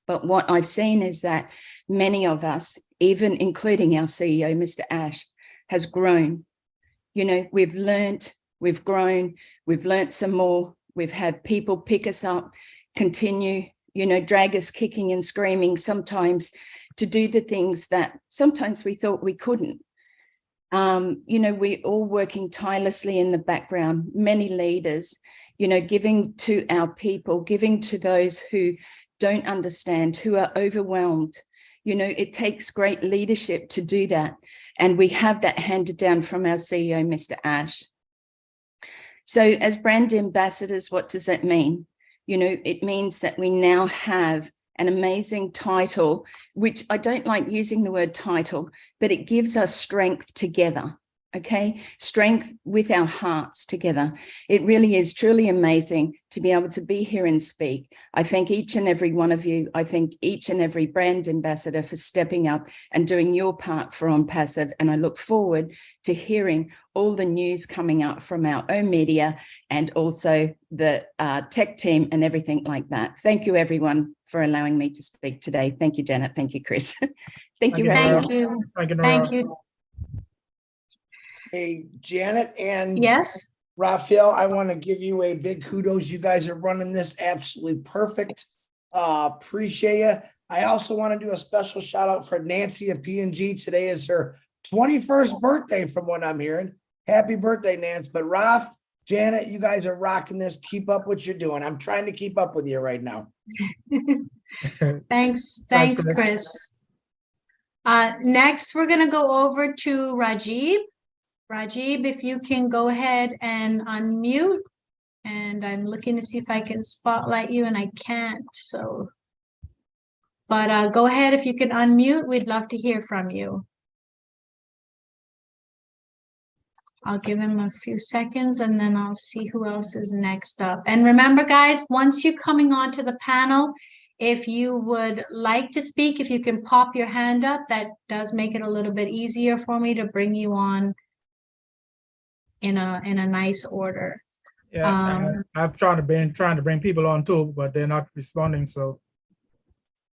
but what I've seen is that many of us, even including our CEO, Mr. Ash, has grown. You know, we've learned, we've grown, we've learned some more. We've had people pick us up, continue, you know, drag us kicking and screaming sometimes to do the things that sometimes we thought we couldn't. You know, we're all working tirelessly in the background, many leaders, you know, giving to our people, giving to those who don't understand, who are overwhelmed. You know, it takes great leadership to do that. And we have that handed down from our CEO, Mr. Ash. So as brand ambassadors, what does that mean? You know, it means that we now have an amazing title, which I don't like using the word title, but it gives us strength together. Okay, strength with our hearts together. It really is truly amazing to be able to be here and speak. I thank each and every one of you. I thank each and every brand ambassador for stepping up and doing your part for ONPASSIVE. And I look forward to hearing all the news coming out from our own media and also the tech team and everything like that. Thank you, everyone, for allowing me to speak today. Thank you, Janet. Thank you, Chris. Thank you, Thank you. Thank you. Hey, Janet and yes, Raphael, I want to give you a big kudos. You guys are running this absolutely perfect. Appreciate you. I also want to do a special shout out for Nancy at P&G. Today is her 21st birthday from what I'm hearing. Happy birthday, Nance. But Raph, Janet, you guys are rocking this. Keep up what you're doing. I'm trying to keep up with you right now. Thanks, Chris. Next, we're going to go over to Rajiv. Rajiv, if you can go ahead and unmute, and I'm looking to see if I can spotlight you and I can't, so, but go ahead if you can unmute, we'd love to hear from you. I'll give him a few seconds and then I'll see who else is next up. And remember, guys, once you're coming onto the panel, if you would like to speak, if you can pop your hand up, that does make it a little bit easier for me to bring you on in a nice order. Yeah, I'm trying to bring people on too, but they're not responding. So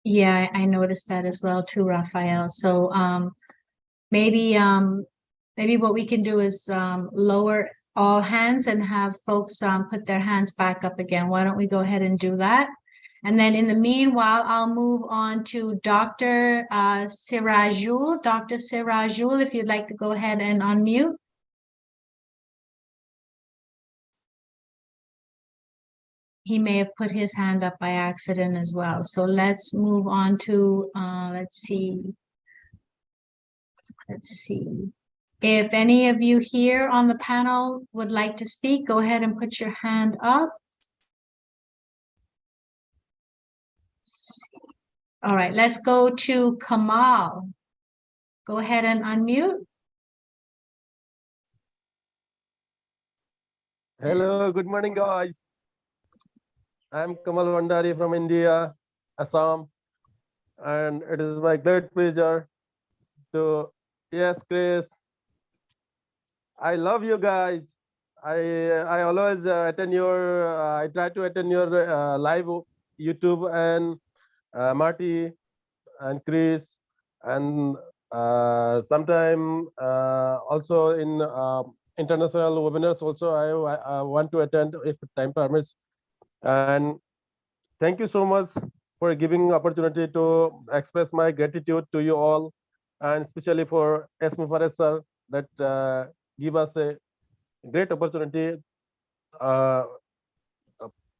yeah, I noticed that as well too, Raphael. So maybe what we can do is lower all hands and have folks put their hands back up again. Why don't we go ahead and do that? And then in the meanwhile, I'll move on to Dr. Sirajul. Dr. Sirajul, if you'd like to go ahead and unmute. He may have put his hand up by accident as well. So let's move on to, let's see. If any of you here on the panel would like to speak, go ahead and put your hand up. All right, let's go to Kamal. Go ahead and unmute. Hello, good morning, guys. I'm Kamal Vandari from India, Assam. and it is my great pleasure to, yes, Chris, I love you guys. I always attend your, I try to attend your live YouTube, and Marty and Chris, and sometime also in international webinars also I want to attend if time permits. And thank you so much for giving opportunity to express my gratitude to you all, and especially for ASHMUFAREH sir that give us a great opportunity uh,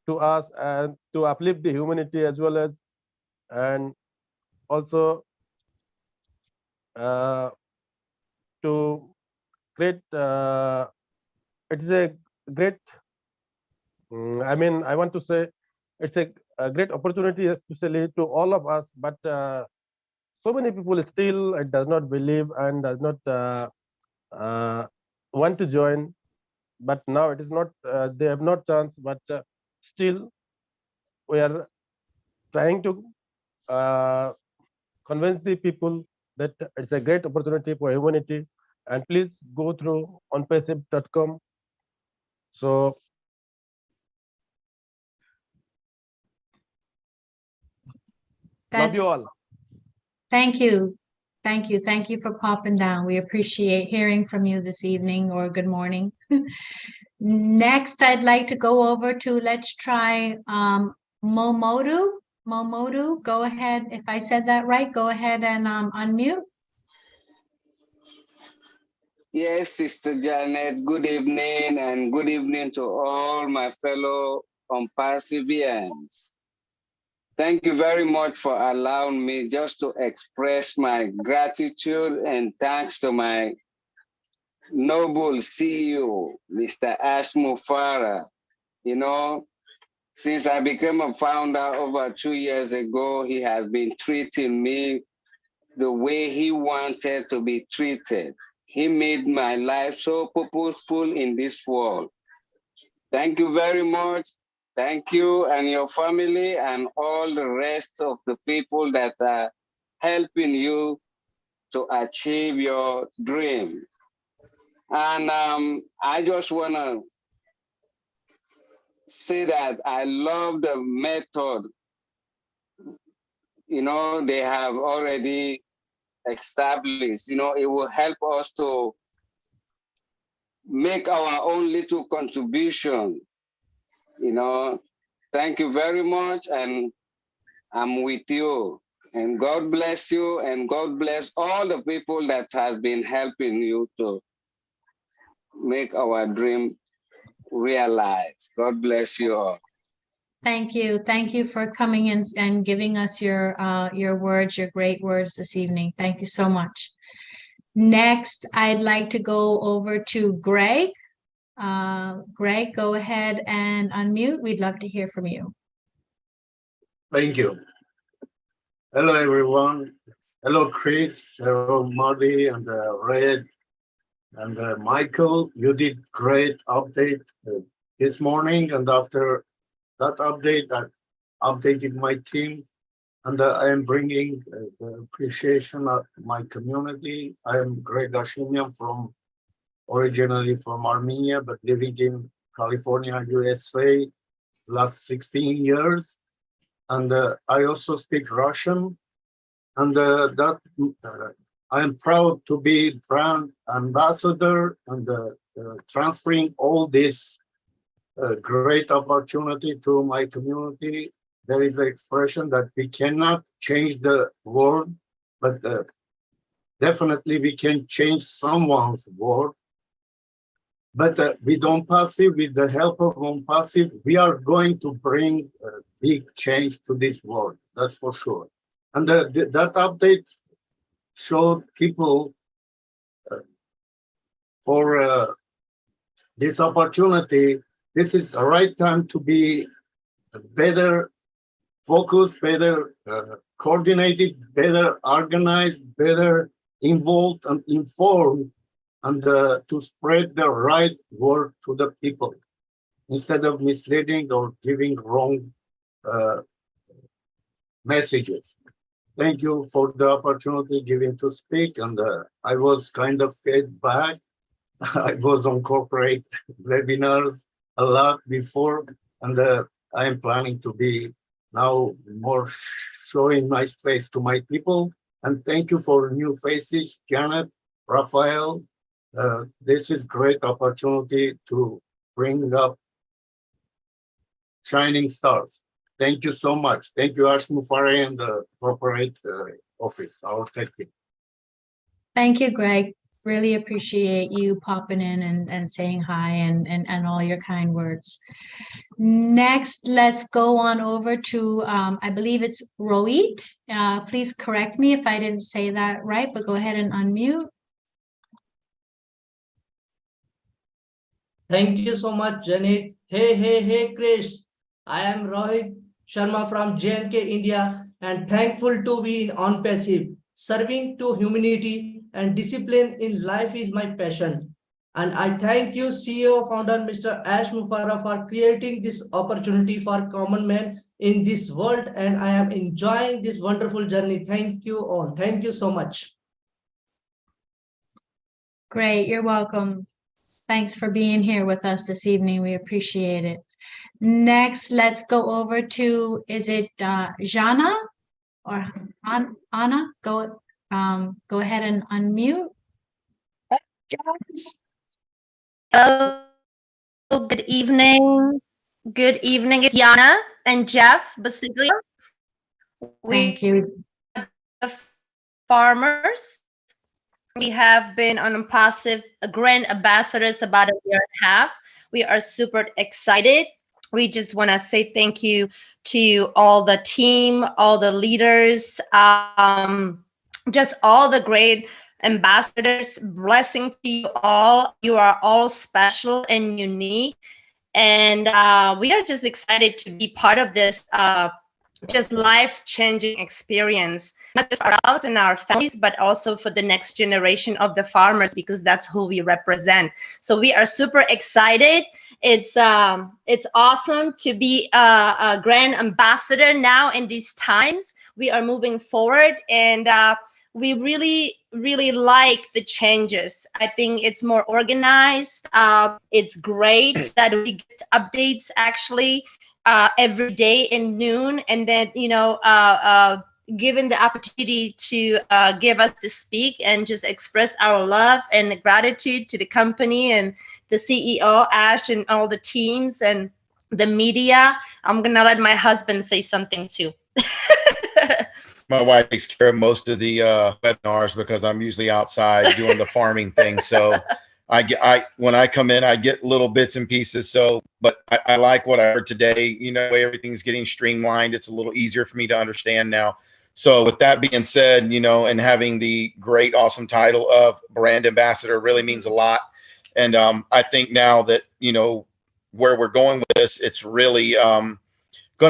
to us and to uplift the humanity as well as, and also to create, it is a great, I mean, I want to say it's a great opportunity, especially to all of us, but so many people still does not believe and does not want to join. But now it is not, they have not chance, but still we are trying to convince the people that it's a great opportunity for humanity, and please go through onpassive.com. So love you all. Thank you. Thank you. Thank you for popping down. We appreciate hearing from you this evening or good morning. Next, I'd like to go over to, let's try Momodu. Momodu, go ahead. If I said that right, go ahead and unmute. Yes, Sister Janet, good evening, and good evening to all my fellow ONPASSIVEians. Thank you very much for allowing me just to express my gratitude and thanks to my noble CEO, Mr. ASHMUFAREH. You know, since I became a founder over 2 years ago, he has been treating me the way he wanted to be treated. He made my life so purposeful in this world. Thank you very much. Thank you and your family and all the rest of the people that are helping you to achieve your dream. And I just want to say that I love the method, you know, they have already established. You know, it will help us to make our own little contribution. You know, thank you very much, and I'm with you. And God bless you, and God bless all the people that has been helping you to make our dream realize. God bless you all. Thank you. Thank you for coming in and giving us your words, your great words this evening. Thank you so much. Next, I'd like to go over to Greg. Greg, go ahead and unmute. We'd love to hear from you. Thank you. Hello, everyone. Hello, Chris. Hello, Marty and Red and Michael. You did great update this morning, and after that update, I updated my team, and I am bringing the appreciation of my community. I am Greg Ashimian, originally from Armenia, but living in California, USA, last 16 years. And I also speak Russian, and I am proud to be brand ambassador and transferring all this great opportunity to my community. There is an expression that we cannot change the world, but definitely we can change someone's world. But with ONPASSIVE, with the help of ONPASSIVE, we are going to bring big change to this world, that's for sure. And that update showed people for this opportunity. This is the right time to be better focused, better coordinated, better organized, better involved and informed, and to spread the right word to the people instead of misleading or giving wrong messages. Thank you for the opportunity given to speak. And I was kind of fed back. I was on corporate webinars a lot before, and I am planning to be now more showing my face to my people. And thank you for new faces, Janet, Raphael. This is great opportunity to bring up shining stars. Thank you so much. Thank you, ASHMUFAREH and the corporate office, our tech team. Thank you, Greg. Really appreciate you popping in and saying hi and all your kind words. Next, let's go on over to, I believe it's Rohit. Please correct me if I didn't say that right, but go ahead and unmute. Thank you so much, Janet. Hey, Chris. I am Rohit Sharma from J&K, India, and thankful to be in ONPASSIVE. Serving to humanity and discipline in life is my passion. And I thank you, CEO, founder, Mr. ASHMUFAREH, for creating this opportunity for common man in this world. And I am enjoying this wonderful journey. Thank you all. Thank you so much. Great, you're welcome. Thanks for being here with us this evening. We appreciate it. Next, let's go over to, is it Jana or Anna? Go ahead and unmute. Hello, good evening. Good evening. It's Yana and Jeff Basiglia. Thank you. The farmers. We have been on Passive Grand Ambassadors about a year and a half. We are super excited. We just want to say thank you to all the team, all the leaders, just all the great ambassadors. Blessing to you all. You are all special and unique. And we are just excited to be part of this just life-changing experience, not just for ourselves and our families, but also for the next generation of the farmers, because that's who we represent. So we are super excited. It's awesome to be a grand ambassador now in these times. We are moving forward, and we really like the changes. I think it's more organized. It's great that we get updates actually every day in noon, and then given the opportunity to give us to speak and just express our love and gratitude to the company and the CEO Ash and all the teams and the media. I'm gonna let my husband say something too. My wife takes care of most of the webinars because I'm usually outside doing the farming thing. So when I come in, I get little bits and pieces. So, but I like what I heard today. Everything's getting streamlined. It's a little easier for me to understand now. So with that being said, and having the great, awesome title of brand ambassador really means a lot. And I think now that, where we're going with this, it's really going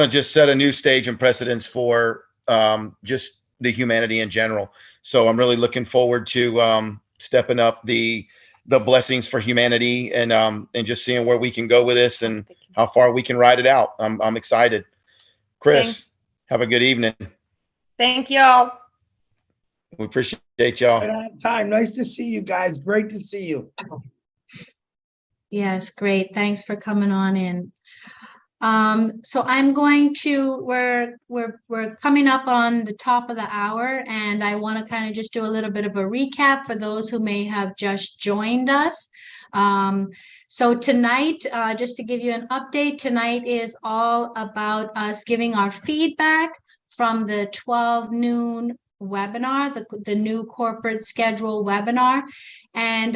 to just set a new stage and precedence for just the humanity in general. So I'm really looking forward to stepping up the blessings for humanity and just seeing where we can go with this and how far we can ride it out. I'm excited. Chris, have a good evening. Thank y'all. We appreciate y'all. Right on time. Nice to see you guys. Great to see you. Yes, great. Thanks for coming on in. So I'm going to, we're coming up on the top of the hour, and I want to kind of just do a little bit of a recap for those who may have just joined us. So tonight, just to give you an update, tonight is all about us giving our feedback from the 12 noon webinar, the new corporate schedule webinar. And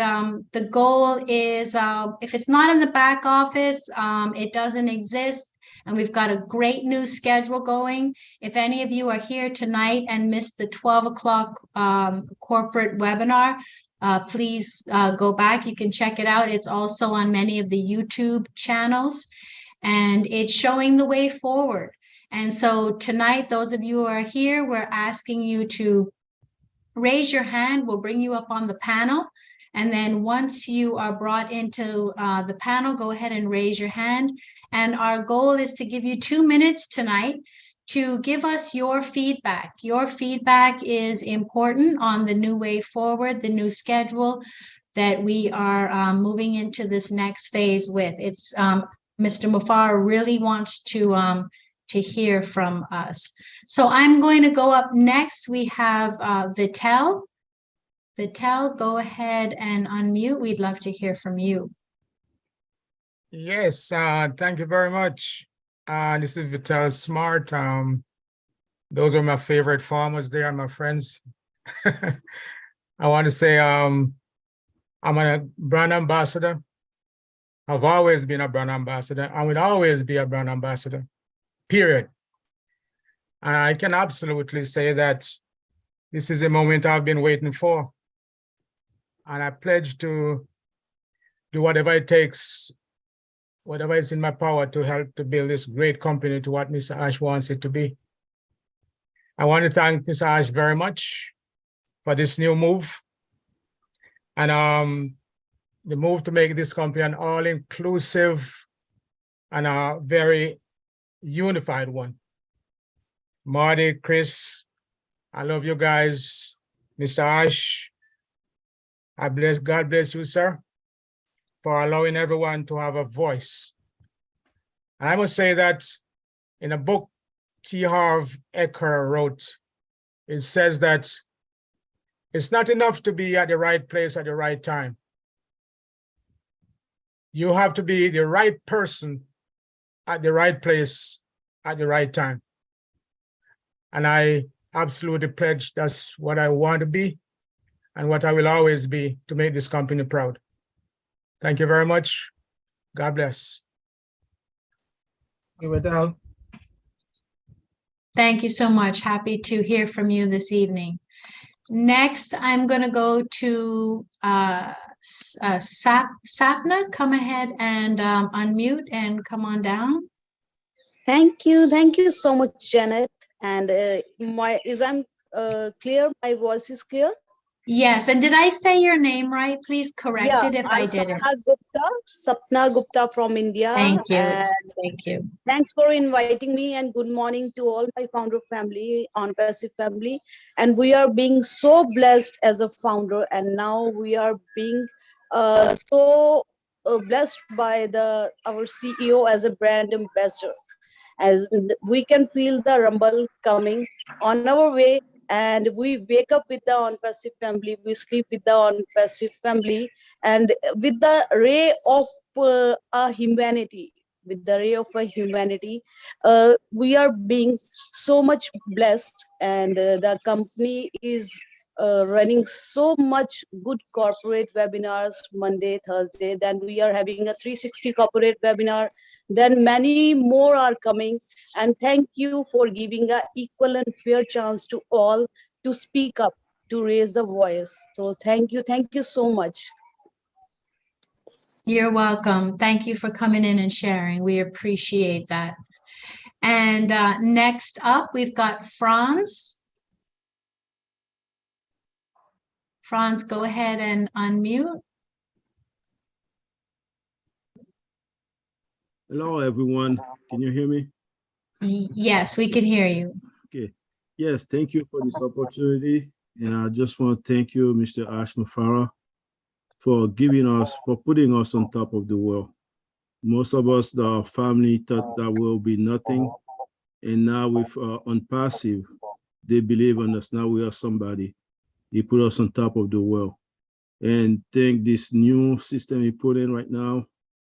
the goal is, if it's not in the back office, it doesn't exist. And we've got a great new schedule going. If any of you are here tonight and missed the 12 o'clock corporate webinar, please go back. You can check it out. It's also on many of the YouTube channels, and it's showing the way forward. And so tonight, those of you who are here, we're asking you to raise your hand. We'll bring you up on the panel. And then once you are brought into the panel, go ahead and raise your hand. And our goal is to give you 2 minutes tonight to give us your feedback. Your feedback is important on the new way forward, the new schedule that we are moving into this next phase with. It's Mr. Mufareh really wants to hear from us. So I'm going to go up next. We have Vitel. Vitel, go ahead and unmute. We'd love to hear from you. Yes, thank you very much. This is Vital Smart. Those are my favorite farmers. They are my friends. I want to say I'm a brand ambassador. I've always been a brand ambassador. I will always be a brand ambassador, period. And I can absolutely say that this is a moment I've been waiting for. And I pledge to do whatever it takes, whatever is in my power to help to build this great company to what Mr. Ash wants it to be. I want to thank Mr. Ash very much for this new move. And the move to make this company an all-inclusive and a very unified one. Marty, Chris, I love you guys. Mr. Ash, God bless you, sir, for allowing everyone to have a voice. I must say that in a book T. Harv Eker wrote, it says that it's not enough to be at the right place at the right time. You have to be the right person at the right place at the right time. And I absolutely pledge that's what I want to be and what I will always be to make this company proud. Thank you very much. God bless. Thank you so much. Happy to hear from you this evening. Next, I'm going to go to Sapna. Come ahead and unmute and come on down. Thank you so much, Janet. And I'm clear? My voice is clear? Yes, and did I say your name right? Please correct it if I didn't. Sapna Gupta from India. Thank you. And thank you. Thanks for inviting me, and good morning to all my founder family, ONPASSIVE family. And we are being so blessed as a founder, and now we are being so blessed by our CEO as a brand ambassador. As we can feel the rumble coming on our way, and we wake up with the ONPASSIVE family, we sleep with the ONPASSIVE family, and with the ray of humanity, we are being so much blessed, and the company is running so much good corporate webinars Monday, Thursday. Then we are having a 360 corporate webinar. Then many more are coming. And thank you for giving an equal and fair chance to all to speak up, to raise the voice. So thank you so much. You're welcome. Thank you for coming in and sharing. We appreciate that. And next up, we've got Franz. Franz, go ahead and unmute. Hello, everyone. Can you hear me? Yes, we can hear you. Okay. Yes, thank you for this opportunity. And I just want to thank you, Mr. ASHMUFAREH, for putting us on top of the world. Most of us, the family, thought that will be nothing. And now with ONPASSIVE, they believe in us. Now we are somebody. He put us on top of the world. And think this new system he put in right now,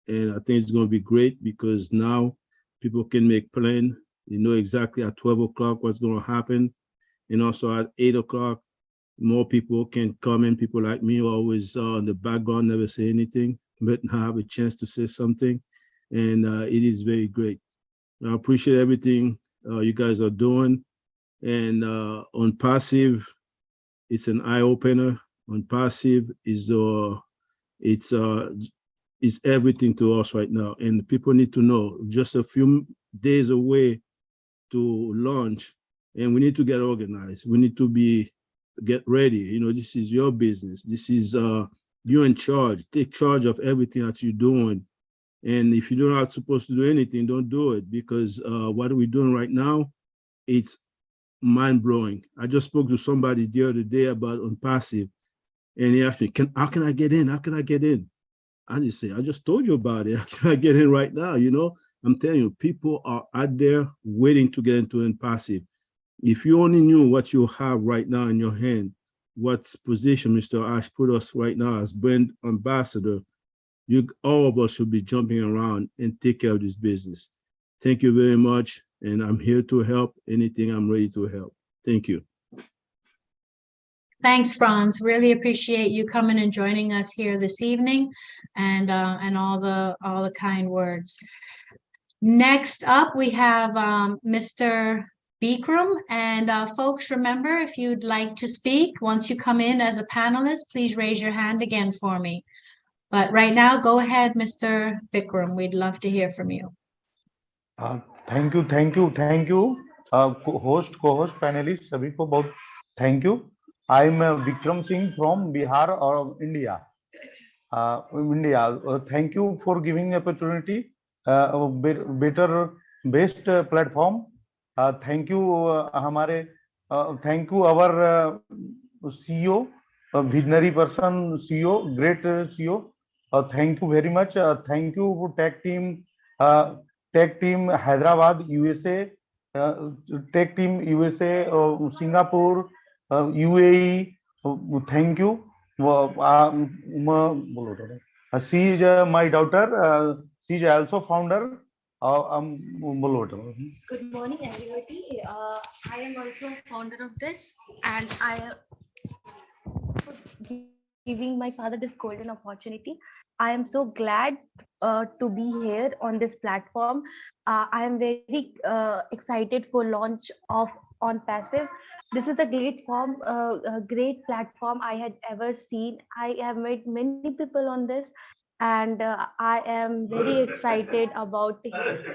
and I think it's going to be great because now people can make plans. You know exactly at 12 o'clock what's going to happen. And also at 8 o'clock, more people can come in. People like me always in the background, never say anything, but now have a chance to say something. And it is very great. I appreciate everything you guys are doing. And ONPASSIVE, it's an eye-opener. ONPASSIVE is everything to us right now. And people need to know just a few days away to launch, and we need to get organized. We need to get ready. You know, this is your business. This is you're in charge. Take charge of everything that you're doing. And if you're not supposed to do anything, don't do it, because what are we doing right now? it's mind-blowing. I just spoke to somebody the other day about ONPASSIVE, and he asked me, how can I get in? How can I get in? I just say, I just told you about it. How can I get in right now? You know, I'm telling you, people are out there waiting to get into ONPASSIVE. If you only knew what you have right now in your hand, what position Mr. Ash put us right now as brand ambassador, all of us should be jumping around and take care of this business. Thank you very much. And I'm here to help. Anything, I'm ready to help. Thank you. Thanks, Franz. Really appreciate you coming and joining us here this evening, and all the kind words. Next up, we have Mr. Bikram, and folks, remember, if you'd like to speak, once you come in as a panelist, please raise your hand again for me. But right now, go ahead, Mr. Bikram. We'd love to hear from you. Thank you, co-host, panelists, सभी को बहुत thank you. I'm Vikram Singh from Bihar or India. Thank you for giving the opportunity, best platform. Thank you, thank you our CEO, visionary person, CEO, great CEO. Thank you very much. Thank you tech team Hyderabad, USA, tech team USA, Singapore, UAE. Thank you. She is my daughter. She is also founder. Good morning, everybody. I am also founder of this, and I am giving my father this golden opportunity. I am so glad to be here on this platform. I am very excited for launch of ONPASSIVE. This is a great platform I had ever seen. I have met many people on this, and I am very excited about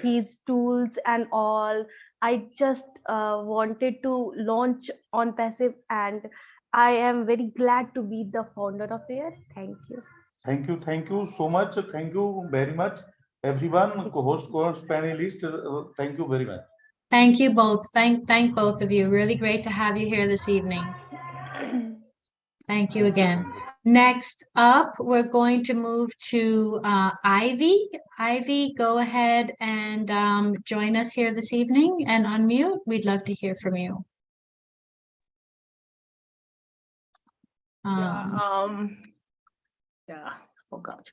his tools and all. I just wanted to launch ONPASSIVE, and I am very glad to be the founder of it. Thank you. Thank you so much. Thank you very much, everyone, co-host, panelist. Thank you very much. Thank you both. Thank both of you. Really great to have you here this evening. Thank you again. Next up, we're going to move to Ivy. Ivy, go ahead and join us here this evening and unmute. We'd love to hear from you. Oh God.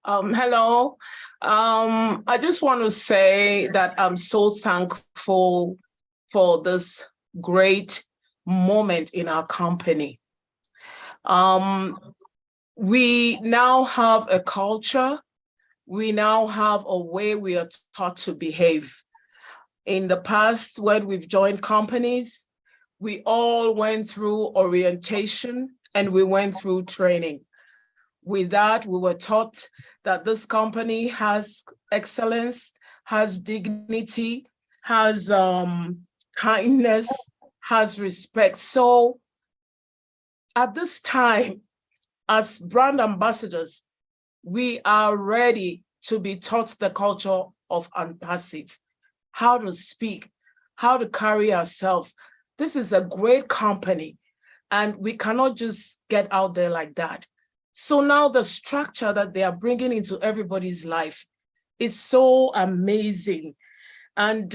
Hello. I just want to say that I'm so thankful for this great moment in our company. We now have a culture. We now have a way we are taught to behave. In the past, when we've joined companies, we all went through orientation and we went through training. With that, we were taught that this company has excellence, has dignity, has kindness, has respect. So at this time, as brand ambassadors, we are ready to be taught the culture of ONPASSIVE, how to speak, how to carry ourselves. This is a great company, and we cannot just get out there like that. So now the structure that they are bringing into everybody's life is so amazing. And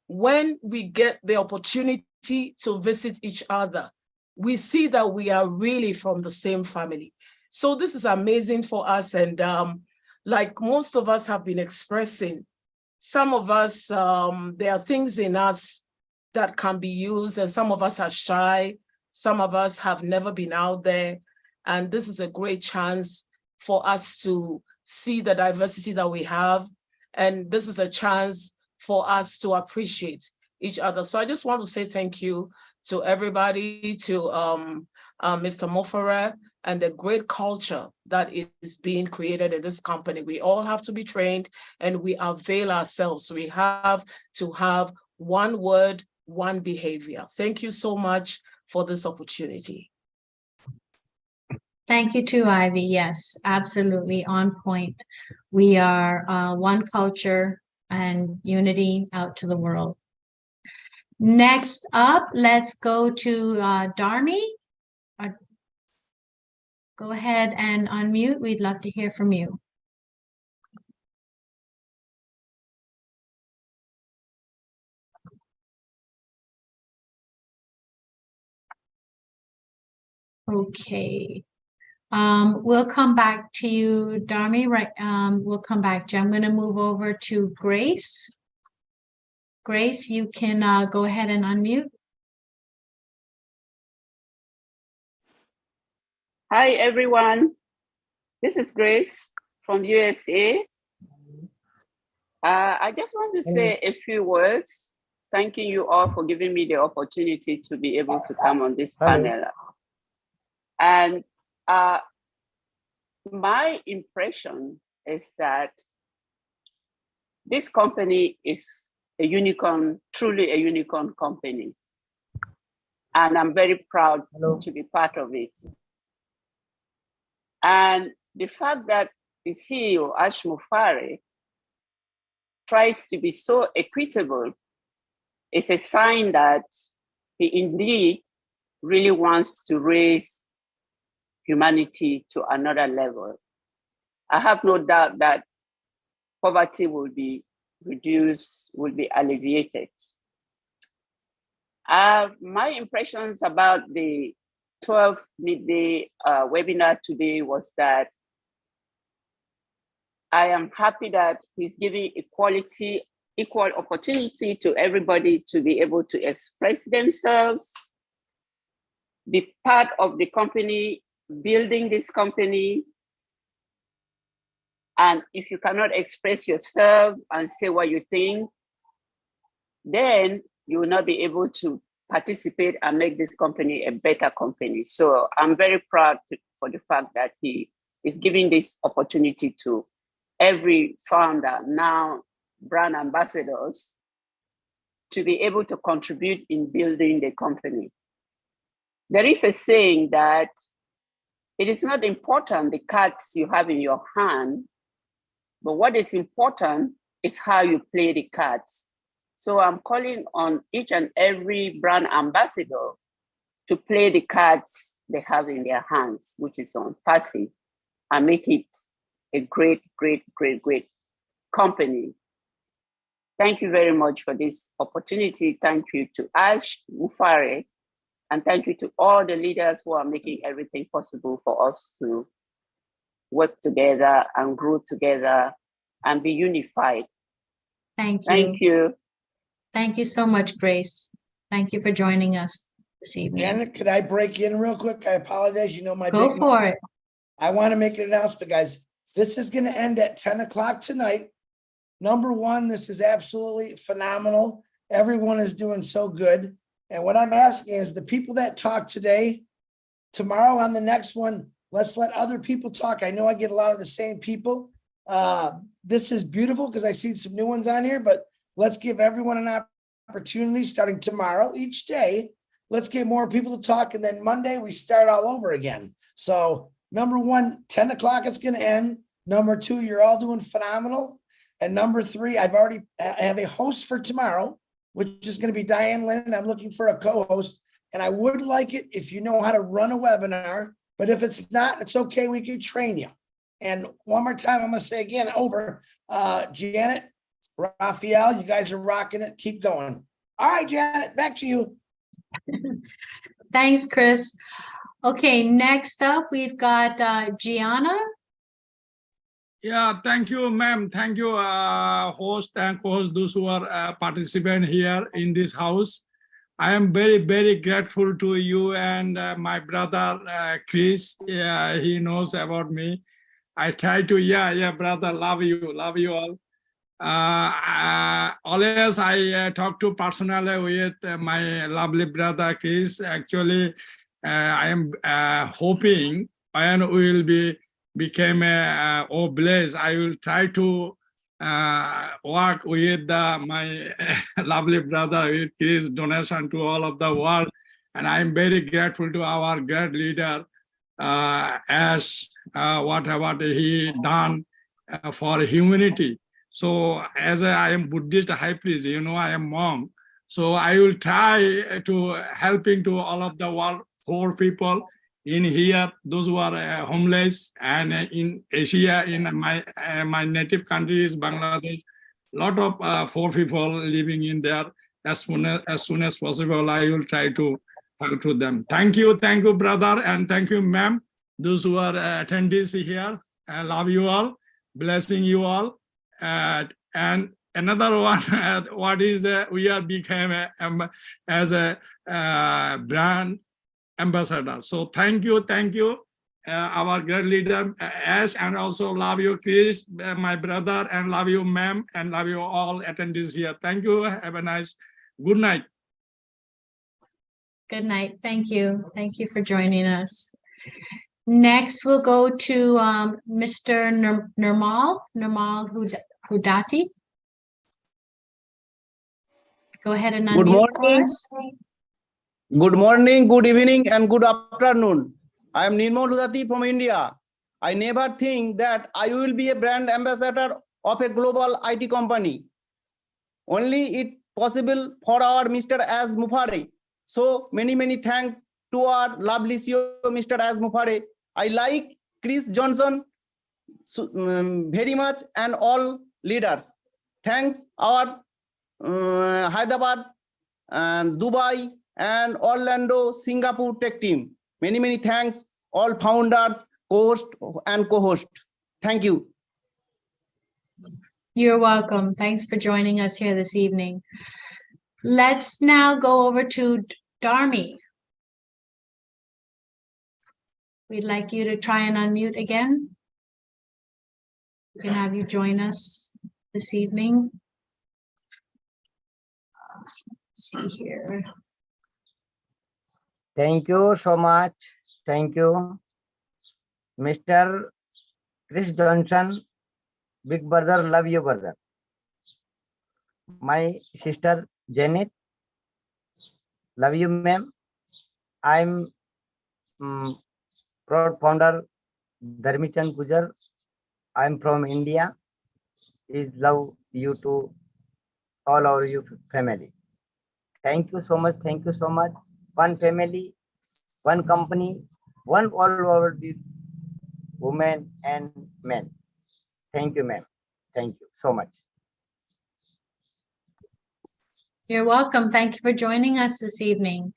when we get the opportunity to visit each other, we see that we are really from the same family. So this is amazing for us. And like most of us have been expressing, some of us, there are things in us that can be used, and some of us are shy. Some of us have never been out there. And this is a great chance for us to see the diversity that we have. And this is a chance for us to appreciate each other. So I just want to say thank you to everybody, to Mr. Mufareh, and the great culture that is being created in this company. We all have to be trained, and we avail ourselves. We have to have one word, one behavior. Thank you so much for this opportunity. Thank you too, Ivy. Yes, absolutely on point. We are one culture and unity out to the world. Next up, let's go to Darmi. Go ahead and unmute. We'd love to hear from you. Okay. We'll come back to you, Darmi. Right. We'll come back to you. I'm going to move over to Grace. Grace, you can go ahead and unmute. Hi, everyone. This is Grace from USA. I just want to say a few words, thanking you all for giving me the opportunity to be able to come on this panel. And my impression is that this company is a unicorn, truly a unicorn company. And I'm very proud to be part of it. And the fact that the CEO, ASHMUFAREH, tries to be so equitable is a sign that he indeed really wants to raise humanity to another level. I have no doubt that poverty will be reduced, will be alleviated. My impressions about the 12 midday webinar today was that I am happy that he's giving equal opportunity to everybody to be able to express themselves, be part of the company, building this company. And if you cannot express yourself and say what you think, then you will not be able to participate and make this company a better company. So I'm very proud for the fact that he is giving this opportunity to every founder, now brand ambassadors, to be able to contribute in building the company. There is a saying that it is not important the cards you have in your hand, but what is important is how you play the cards. So I'm calling on each and every brand ambassador to play the cards they have in their hands, which is ONPASSIVE, and make it a great, great, great, great company. Thank you very much for this opportunity. Thank you to ASHMUFAREH, and thank you to all the leaders who are making everything possible for us to work together and grow together and be unified. Thank you. Thank you. Thank you so much, Grace. Thank you for joining us this evening. Janet, could I break in real quick? I apologize. You know my Go big for it. I want to make an announcement, guys. This is going to end at 10 o'clock tonight. Number one, this is absolutely phenomenal. Everyone is doing so good. And what I'm asking is the people that talk today, tomorrow on the next one, let's let other people talk. I know I get a lot of the same people. This is beautiful because I see some new ones on here, but let's give everyone an opportunity starting tomorrow, each day. Let's get more people to talk. And then Monday, we start all over again. So number one, 10 o'clock, it's going to end. Number two, you're all doing phenomenal. And number three, I've already have a host for tomorrow, which is going to be Diane Lynn. I'm looking for a co-host. And I would like it if you know how to run a webinar, but if it's not, it's okay. We can train you. And one more time, I'm going to say again, over, Janet, Raphael, you guys are rocking it. Keep going. All right, Janet, back to you. Thanks, Chris. Okay, next up, we've got Gianna. Yeah, thank you, ma'am. Thank you, host and co-host, those who are participant here in this house. I am very, very grateful to you and my brother, Chris. Yeah, he knows about me. I try to, brother, love you all. Always I talk to personally with my lovely brother, Chris. Actually, I am hoping and will became blessed. I will try to work with my lovely brother with his donation to all of the world. And I'm very grateful to our great leader, as whatever he done for humanity. So as I am Buddhist high priest, you know, I am monk. So I will try to helping to all of the world, poor people in here, those who are homeless, and in Asia, in my native country is Bangladesh. Lot of poor people living in there. As soon as possible, I will try to talk to them. Thank you, brother, and thank you, ma'am. Those who are attendees here, I love you all, blessing you all, and another one. What is we are became as a brand ambassador. So thank you, our great leader Ash, and also love you, Chris, my brother, and love you, ma'am, and love you all attendees here. Thank you. Have a nice good night. Good night. Thank you. Thank you for joining us. Next, we'll go to Mr. Nirmal Hudati. Go ahead and Good unmute for morning. us. Good morning, good evening, and good afternoon. I am Nirmal Hudati from India. I never think that I will be a brand ambassador of a global IT company. Only it possible for our Mr. ASHMUFAREH. So many thanks to our lovely CEO, Mr. ASHMUFAREH. I like Chris Johnson very much, and all leaders. Thanks our Hyderabad and Dubai and Orlando, Singapore tech team. Many thanks all founders, co-host and co-host. Thank you. You're welcome. Thanks for joining us here this evening. Let's now go over to Dharmi. We'd like you to try and unmute again. We can have you join us this evening. Let's see here. Thank you so much. Thank you. Mr. Chris Johnson, big brother, love you, brother. My sister Janet, love you, ma'am. I'm proud founder Dharmichand Gujar. I'm from India. Is love you to all our you family. Thank you so much. Thank you so much. One family, one company, one all over the women and men. Thank you, ma'am. Thank you so much. You're welcome. Thank you for joining us this evening.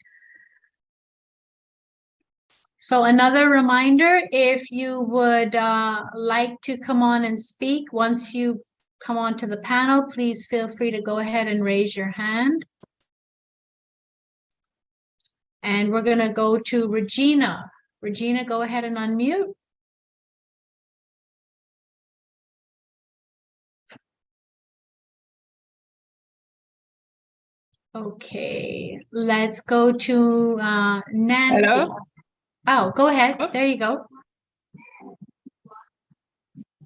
So another reminder, if you would like to come on and speak, once you come onto the panel, please feel free to go ahead and raise your hand. And we're going to go to Regina. Regina, go ahead and unmute. Okay, let's go to Nancy. Hello? Oh, go ahead. There you go.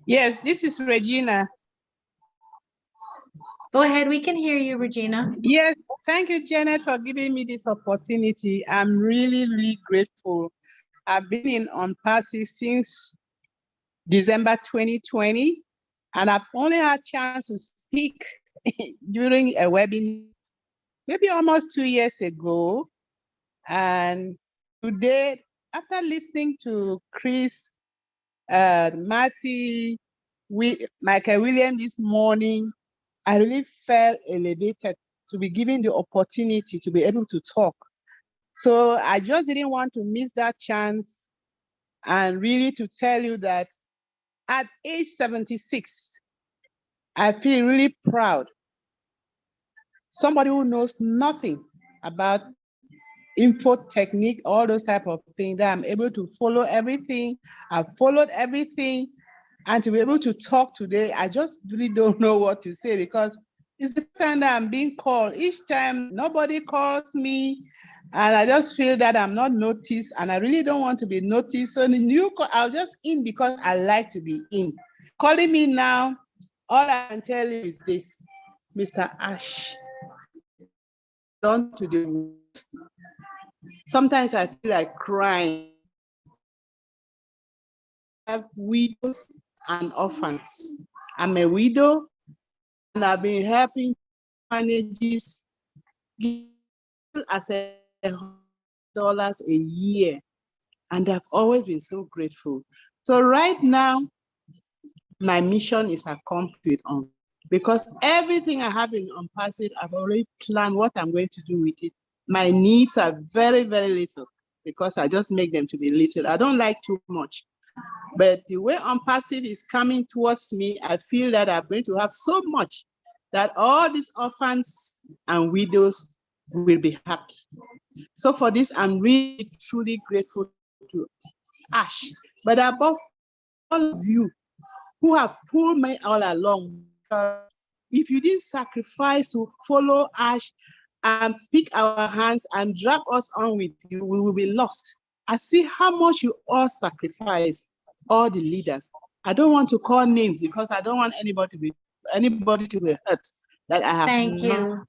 Yes, this is Regina. Go ahead. We can hear you, Regina. Yes, thank you, Janet, for giving me this opportunity. I'm really grateful. I've been in ONPASSIVE since December 2020, and I've only had a chance to speak during a webinar maybe almost 2 years ago. And today, after listening to Chris, Marty, Michael William this morning, I really felt elevated to be given the opportunity to be able to talk. So I just didn't want to miss that chance, and really to tell you that at age 76, I feel really proud. Somebody who knows nothing about info technique, all those type of things, that I'm able to follow everything. I've followed everything, and to be able to talk today, I just really don't know what to say, because it's the time that I'm being called. Each time nobody calls me, and I just feel that I'm not noticed, and I really don't want to be noticed. So the new call, I'll just in because I like to be in. Calling me now, all I can tell you is this, Mr. Ash, done to the. Sometimes I feel like crying. I have widows and orphans. I'm a widow, and I've been helping managers as $100 a year, and I've always been so grateful. So right now, my mission is accomplished because everything I have in ONPASSIVE, I've already planned what I'm going to do with it. My needs are very, very little because I just make them to be little. I don't like too much. But the way ONPASSIVE is coming towards me, I feel that I'm going to have so much that all these orphans and widows will be happy. So for this, I'm really, truly grateful to Ash. But above all of you who have pulled me all along, if you didn't sacrifice to follow Ash and pick our hands and drag us on with you, we will be lost. I see how much you all sacrifice, all the leaders. I don't want to call names because I don't want anybody to be hurt that I have. Thank you.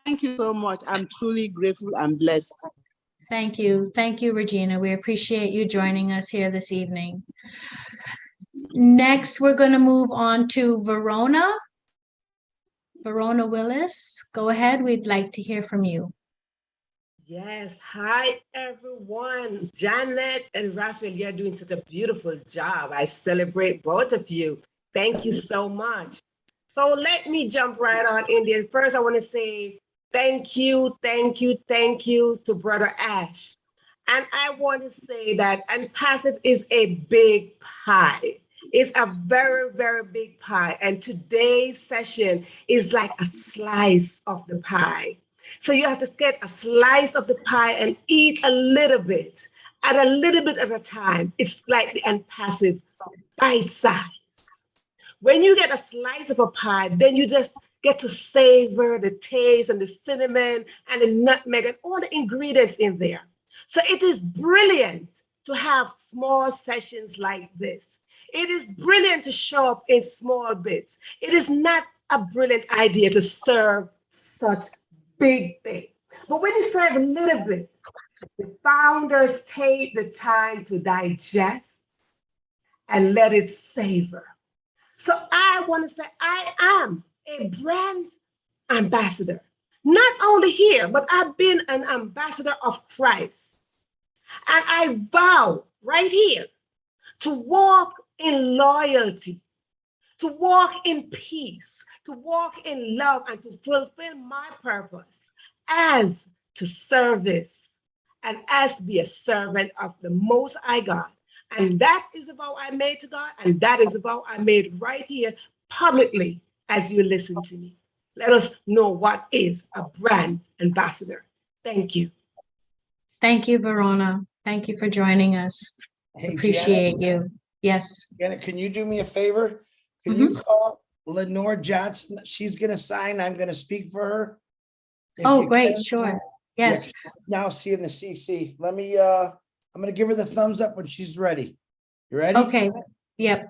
Thank you so much. I'm truly grateful and blessed. Thank you. Thank you, Regina. We appreciate you joining us here this evening. Next, we're going to move on to Verona. Verona Willis, go ahead. We'd like to hear from you. Yes. Hi, everyone. Janet and Raphael, you're doing such a beautiful job. I celebrate both of you. Thank you so much. So let me jump right on in there. First, I want to say thank you to Brother Ash. And I want to say that ONPASSIVE is a big pie. It's a very, very big pie. And today's session is like a slice of the pie. So you have to get a slice of the pie and eat a little bit at a time. It's like the ONPASSIVE bite size. When you get a slice of a pie, then you just get to savor the taste and the cinnamon and the nutmeg and all the ingredients in there. So it is brilliant to have small sessions like this. It is brilliant to show up in small bits. It is not a brilliant idea to serve such big things. But when you serve a little bit, the founders take the time to digest and let it savor. So I want to say I am a brand ambassador. Not only here, but I've been an ambassador of Christ. And I vow right here to walk in loyalty, to walk in peace, to walk in love, and to fulfill my purpose as to service and as to be a servant of the Most High God. And that is a vow I made to God, and that is a vow I made right here publicly as you listen to me. Let us know what is a brand ambassador. Thank you. Thank you, Verona. Thank you for joining us. Hey, Appreciate Janet, you. Yes. Janet, can you do me a favor? Can you call Lenore Johnson? She's going to sign. I'm going to speak for her. If Oh, you great. can. Sure. Yes. Yeah, now see in the CC. Let me, I'm going to give her the thumbs up when she's ready. You ready? Okay. Yep.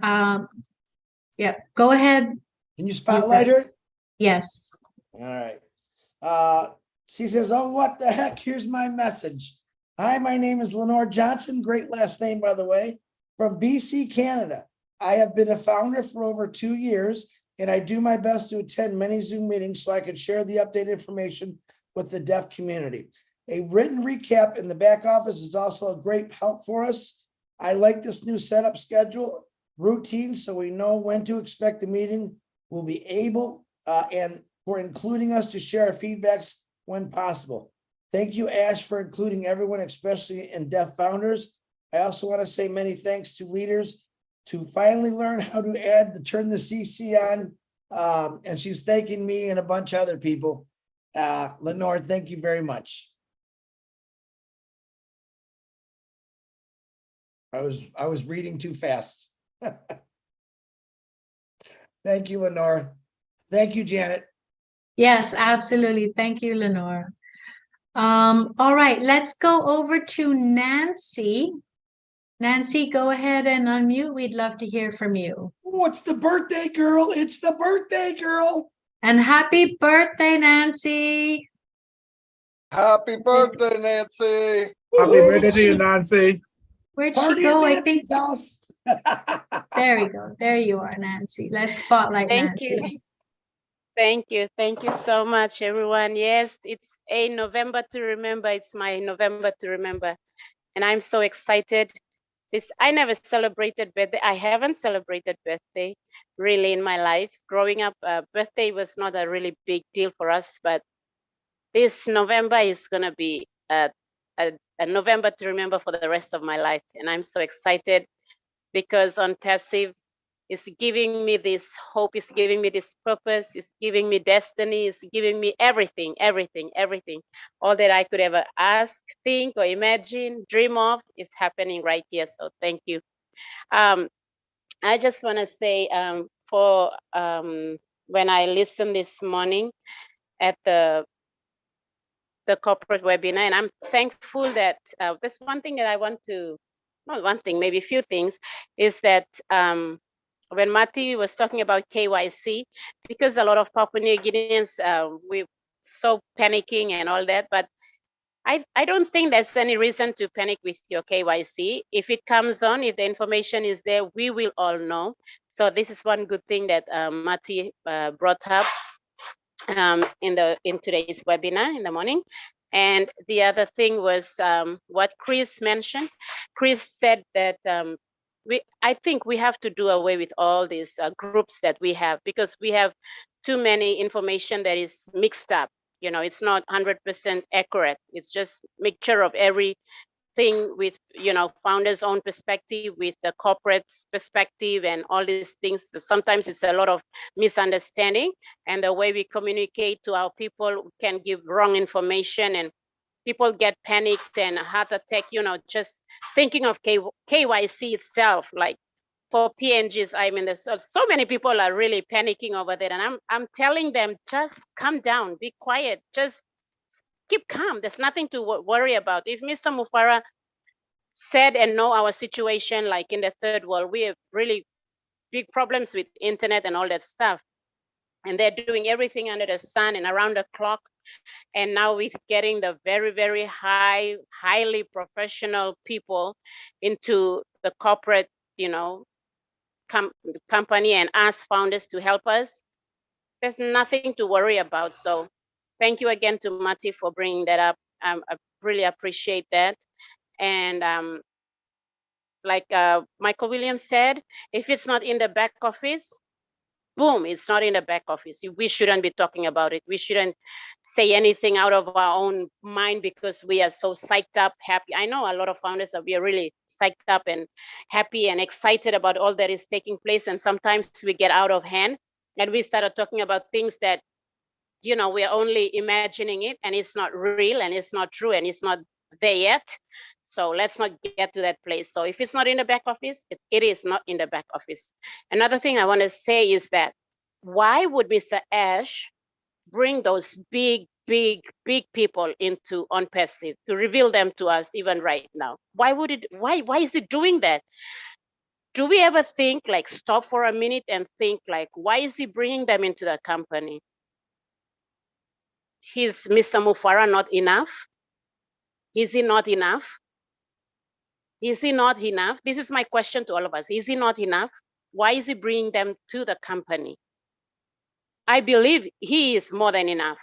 Yep. Go ahead. Can you spotlight her? Yes. All right. She says, oh, what the heck? Here's my message. Hi, my name is Lenore Johnson. Great last name, by the way, from BC, Canada. I have been a founder for over 2 years, and I do my best to attend many Zoom meetings so I can share the updated information with the deaf community. A written recap in the back office is also a great help for us. I like this new setup schedule routine so we know when to expect the meeting. We'll be able and for including us to share our feedbacks when possible. Thank you, Ash, for including everyone, especially in deaf founders. I also want to say many thanks to leaders to finally learn how to turn the CC on. And she's thanking me and a bunch of other people. Lenore, thank you very much. I was reading too fast. Thank you, Lenore. Thank you, Janet. Yes, absolutely. Thank you, Lenore. All right, let's go over to Nancy. Nancy, go ahead and unmute. We'd love to hear from you. Oh, it's the birthday girl. It's the birthday girl. And happy birthday, Nancy. Happy birthday, Nancy. Happy birthday to you, Nancy. Where'd Party she go? at I think. Nancy's house. There we go. There you are, Nancy. Let's spotlight Thank Nancy. you. Thank you. Thank you so much, everyone. Yes, it's a November to remember. It's my November to remember. And I'm so excited. I never celebrated birthday. I haven't celebrated birthday really in my life. Growing up, birthday was not a really big deal for us, but this November is going to be a November to remember for the rest of my life. And I'm so excited because ONPASSIVE is giving me this hope, is giving me this purpose, is giving me destiny, is giving me everything, everything, everything. All that I could ever ask, think, or imagine, dream of is happening right here. So thank you. I just want to say when I listened this morning at the corporate webinar, and I'm thankful that there's one thing that I want to, not one thing, maybe a few things, is that when Mati was talking about KYC, because a lot of Papua New Guineans, we're so panicking and all that, but I don't think there's any reason to panic with your KYC. If it comes on, if the information is there, we will all know. So this is one good thing that Mati brought up in today's webinar in the morning. And the other thing was what Chris mentioned. Chris said that I think we have to do away with all these groups that we have, because we have too many information that is mixed up. You know, it's not 100% accurate. It's just mixture of everything with, you know, founders' own perspective, with the corporate's perspective, and all these things. Sometimes it's a lot of misunderstanding, and the way we communicate to our people can give wrong information, and people get panicked and heart attack, you know, just thinking of KYC itself. Like for PNGs, I mean, there's so many people are really panicking over there, and I'm telling them, just calm down, be quiet, just keep calm. There's nothing to worry about. If Mr. Mufareh said and know our situation, like in the third world, we have really big problems with internet and all that stuff, and they're doing everything under the sun and around the clock. And now we're getting the very, very highly professional people into the corporate, you know, company, and us founders to help us. There's nothing to worry about. So thank you again to Mati for bringing that up. I really appreciate that. And like Michael Williams said, if it's not in the back office, boom, it's not in the back office. We shouldn't be talking about it. We shouldn't say anything out of our own mind because we are so psyched up, happy. I know a lot of founders that we are really psyched up and happy and excited about all that is taking place. And sometimes we get out of hand and we started talking about things that, you know, we're only imagining it, and it's not real, and it's not true, and it's not there yet. So let's not get to that place. So if it's not in the back office, it is not in the back office. Another thing I want to say is that why would Mr. Ash bring those big people into ONPASSIVE to reveal them to us even right now? Why would it? Why is it doing that? Do we ever think, like, stop for a minute and think, like, why is he bringing them into the company? Is Mr. Mufareh not enough? Is he not enough? Is he not enough? This is my question to all of us. Is he not enough? Why is he bringing them to the company? I believe he is more than enough.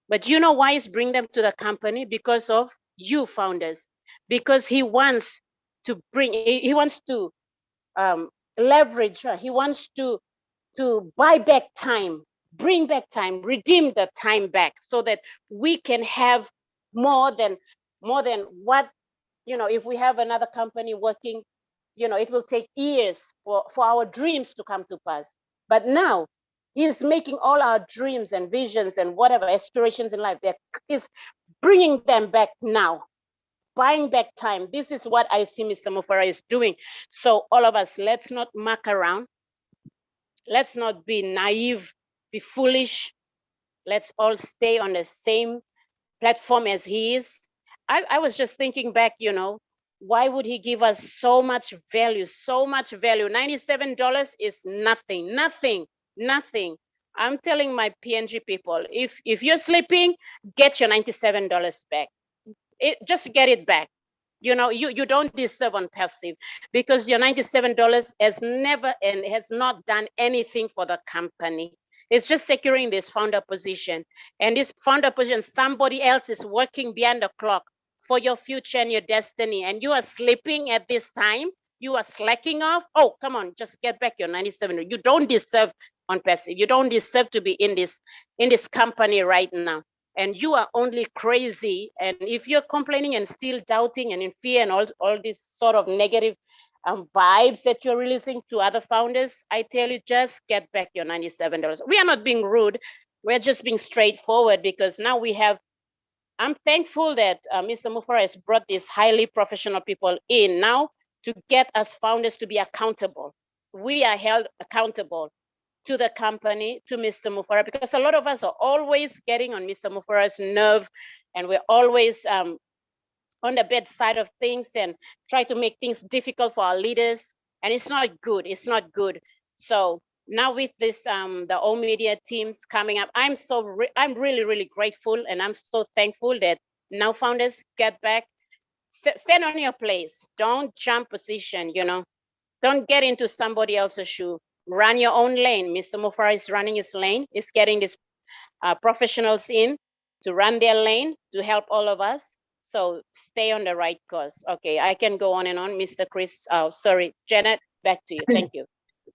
But you know why he's bringing them to the company? Because of you founders. Because he wants to leverage, he wants to buy back time, bring back time, redeem the time back, so that we can have more than what, you know, if we have another company working, you know, it will take years for our dreams to come to pass. But now he's making all our dreams and visions and whatever aspirations in life, he's bringing them back now, buying back time. This is what I see Mr. Mufareh is doing. So all of us, let's not muck around. Let's not be naive, be foolish. Let's all stay on the same platform as he is. I was just thinking back, you know, why would he give us so much value, so much value? $97 is nothing, nothing, nothing. I'm telling my PNG people, if you're sleeping, get your $97 back. Just get it back. You know, you don't deserve ONPASSIVE, because your $97 has never and has not done anything for the company. It's just securing this founder position. And this founder position, somebody else is working beyond the clock for your future and your destiny. And you are sleeping at this time. You are slacking off. Oh, come on, just get back your 97. You don't deserve ONPASSIVE. You don't deserve to be in this company right now. And you are only crazy. And if you're complaining and still doubting and in fear and all this sort of negative vibes that you're releasing to other founders, I tell you, just get back your $97. We are not being rude. We're just being straightforward, because now we have, I'm thankful that Mr. Mufareh has brought these highly professional people in now to get us founders to be accountable. We are held accountable to the company, to Mr. Mufareh, because a lot of us are always getting on Mr. Mufareh's nerve, and we're always on the bad side of things and try to make things difficult for our leaders. And it's not good. It's not good. So now with this, the all media teams coming up, I'm really, really grateful, and I'm so thankful that now founders get back, stand on your place. Don't jump position, don't get into somebody else's shoe. Run your own lane. Mr. Mufareh is running his lane. He's getting these professionals in to run their lane to help all of us. So stay on the right course. Okay, I can go on and on. Mr. Chris, sorry, Janet, back to you. Thank you.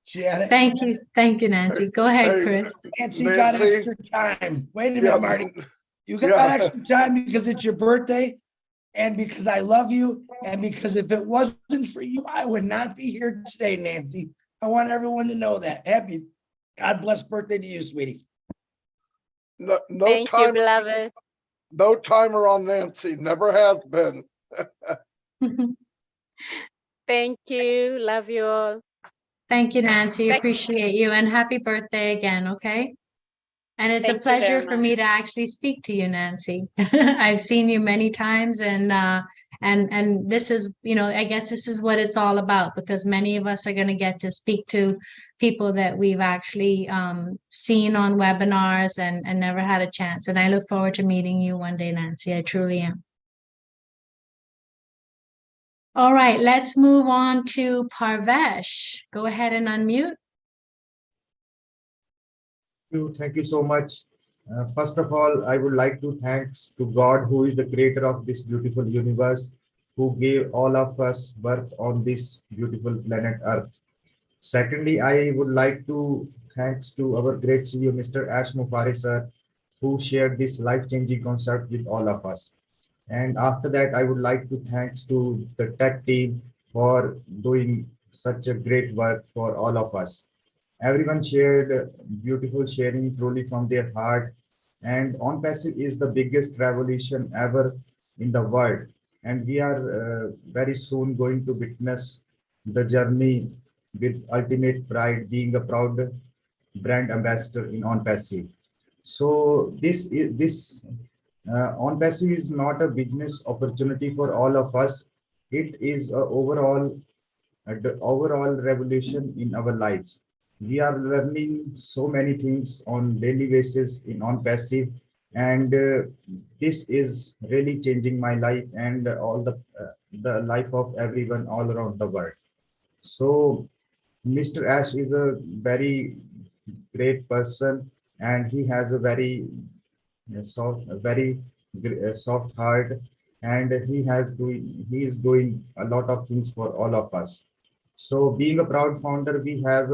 Janet. Thank you, Nancy. Go ahead, Chris. Nancy got extra time. Wait a minute, Marty. You got extra time because it's your birthday, and because I love you, and because if it wasn't for you, I would not be here today, Nancy. I want everyone to know that. Happy, God bless birthday to you, sweetie. No Thank timer, you, beloved. no timer on Nancy. Never has been. Thank you. Love you all. Thank you, Nancy. Appreciate you, and happy birthday again, okay? And it's Thank a you pleasure very for me to actually speak to you, Nancy. I've seen you many times, and this is, I guess this is what it's all about, because many of us are going to get to speak to people that we've actually seen on webinars and never had a chance. And I look forward to meeting you one day, Nancy. I truly am. All right, let's move on to Parvesh. Go ahead and unmute. Thank you so much. First of all, I would like to thanks to God, who is the creator of this beautiful universe, who gave all of us birth on this beautiful planet Earth. Secondly, I would like to thanks to our great CEO, Mr. ASHMUFAREH sir, who shared this life-changing concept with all of us. And after that, I would like to thanks to the tech team for doing such a great work for all of us. Everyone shared beautiful sharing truly from their heart. And ONPASSIVE is the biggest revolution ever in the world. And we are very soon going to witness the journey with ultimate pride, being a proud brand ambassador in ONPASSIVE. So ONPASSIVE is not a business opportunity for all of us. It is the overall revolution in our lives. We are learning so many things on daily basis in ONPASSIVE, and this is really changing my life and all the life of everyone all around the world. So Mr. Ash is a very great person, and he has a very soft heart, and he is doing a lot of things for all of us. So being a proud founder, we have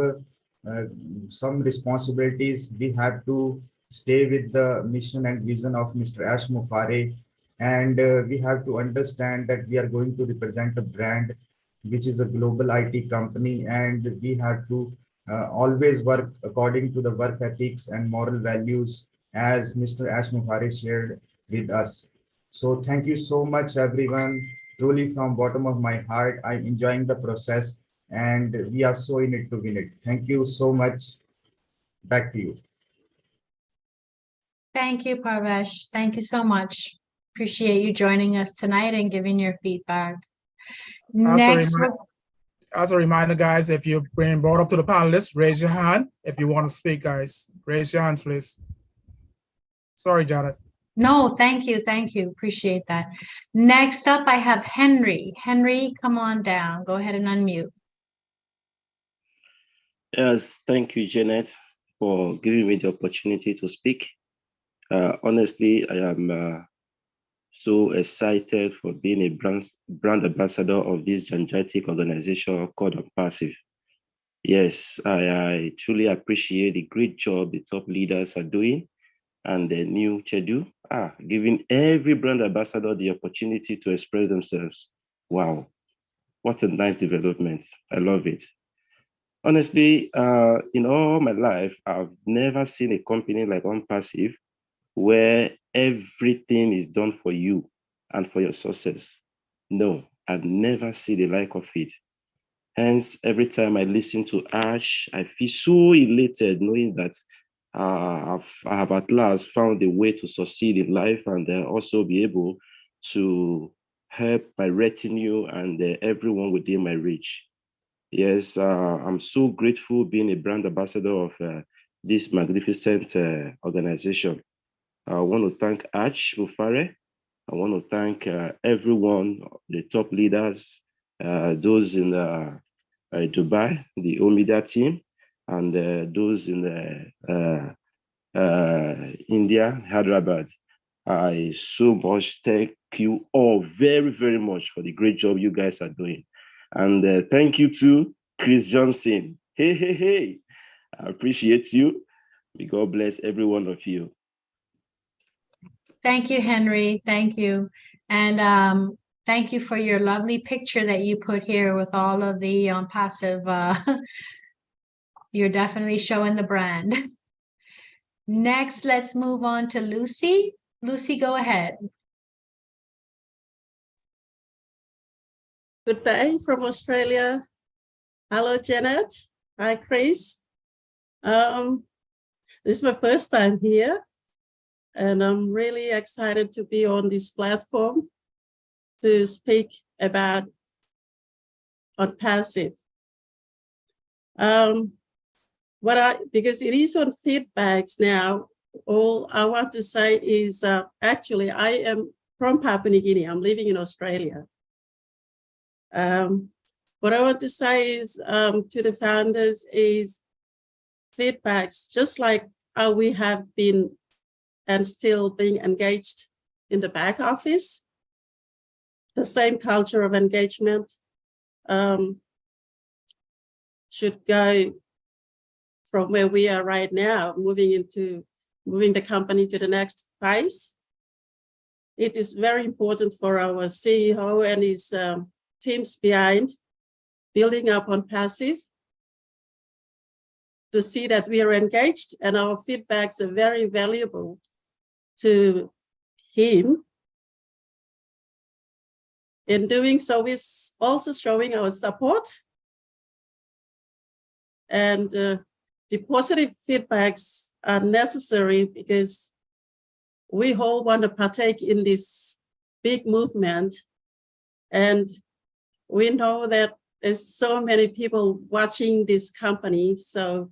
some responsibilities. We have to stay with the mission and vision of Mr. ASHMUFAREH, and we have to understand that we are going to represent a brand which is a global IT company, and we have to always work according to the work ethics and moral values as Mr. ASHMUFAREH shared with us. So thank you so much, everyone. Truly from bottom of my heart, I'm enjoying the process, and we are so in it to win it. Thank you so much. Back to you. Thank you, Parvesh. Thank you so much. Appreciate you joining us tonight and giving your feedback. Next, as a reminder, guys, if you're being brought up to the panelists, raise your hand if you want to speak, guys. Raise your hands, please. Sorry, Janet. no, thank you. Thank you. Appreciate that. Next up, I have Henry. Henry, come on down. Go ahead and unmute. Yes, thank you, Janet. for giving me the opportunity to speak. Honestly, I am so excited for being a brand ambassador of this gigantic organization called ONPASSIVE. Yes, I truly appreciate the great job the top leaders are doing and the new schedule, giving every brand ambassador the opportunity to express themselves. Wow, what a nice development. I love it. Honestly, in all my life, I've never seen a company like ONPASSIVE where everything is done for you and for your success. No, I've never seen the like of it. Hence, every time I listen to Ash, I feel so elated knowing that I have at last found a way to succeed in life and also be able to help my retinue and everyone within my reach. Yes, I'm so grateful being a brand ambassador of this magnificent organization. I want to thank ASHMUFAREH. I want to thank everyone, the top leaders, those in Dubai, the OMIDA team, and those in India, Hyderabad. I so much thank you all very, very much for the great job you guys are doing. And thank you to Chris Johnson. Hey, hey, hey. I appreciate you. May God bless every one of you. Thank you, Henry. Thank you. And thank you for your lovely picture that you put here with all of the ONPASSIVE. You're definitely showing the brand. Next, let's move on to Lucy. Lucy, go ahead. Good day from Australia. Hello, Janet. Hi, Chris. This is my first time here, and I'm really excited to be on this platform to speak about ONPASSIVE. Because it is on feedbacks now, all I want to say is actually I am from Papua New Guinea. I'm living in Australia. What I want to say is to the founders is feedbacks, just like how we have been and still being engaged in the back office, the same culture of engagement should go from where we are right now, moving the company to the next phase. It is very important for our CEO and his teams behind building up ONPASSIVE to see that we are engaged and our feedbacks are very valuable to him. In doing so, we're also showing our support, and the positive feedbacks are necessary because we all want to partake in this big movement, and we know that there's so many people watching this company. So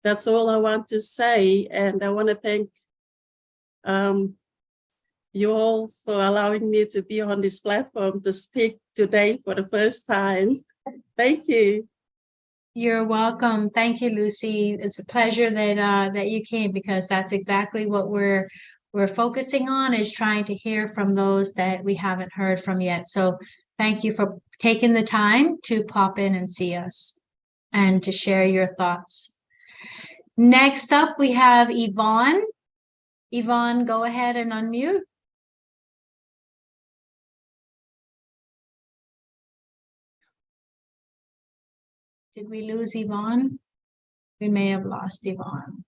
that's all I want to say, and I want to thank you all for allowing me to be on this platform to speak today for the first time. Thank you. You're welcome. Thank you, Lucy. It's a pleasure that that you came, because that's exactly what we're focusing on, is trying to hear from those that we haven't heard from yet. So thank you for taking the time to pop in and see us and to share your thoughts. Next up, we have Yvonne. Yvonne, go ahead and unmute. Did we lose Yvonne? We may have lost Yvonne.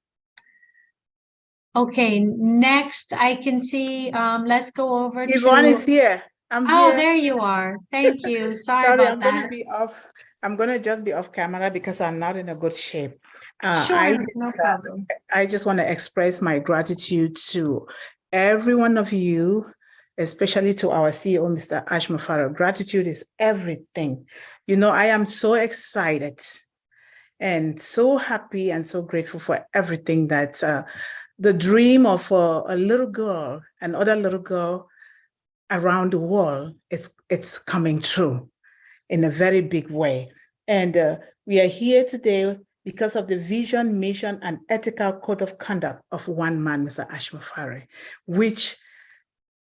Okay, next I can see, let's go over to... Yvonne is here. I'm here. There you are. Thank you. Sorry I'm about going to that. be off. I'm going to just be off camera because I'm not in a good shape. Sure, no problem. I just want to express my gratitude to every one of you, especially to our CEO, Mr. ASHMUFAREH. Gratitude is everything. You know, I am so excited and so happy and so grateful for everything that the dream of a little girl, another little girl around the world, it's coming true in a very big way. And we are here today because of the vision, mission, and ethical code of conduct of one man, Mr. ASHMUFAREH, which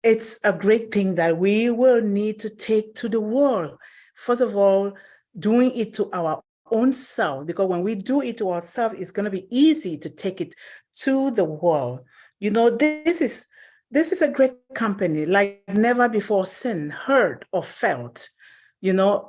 it's a great thing that we will need to take to the world. First of all, doing it to our own self, because when we do it to ourselves, it's going to be easy to take it to the world. You know, this is a great company like never before seen, heard, or felt. You know,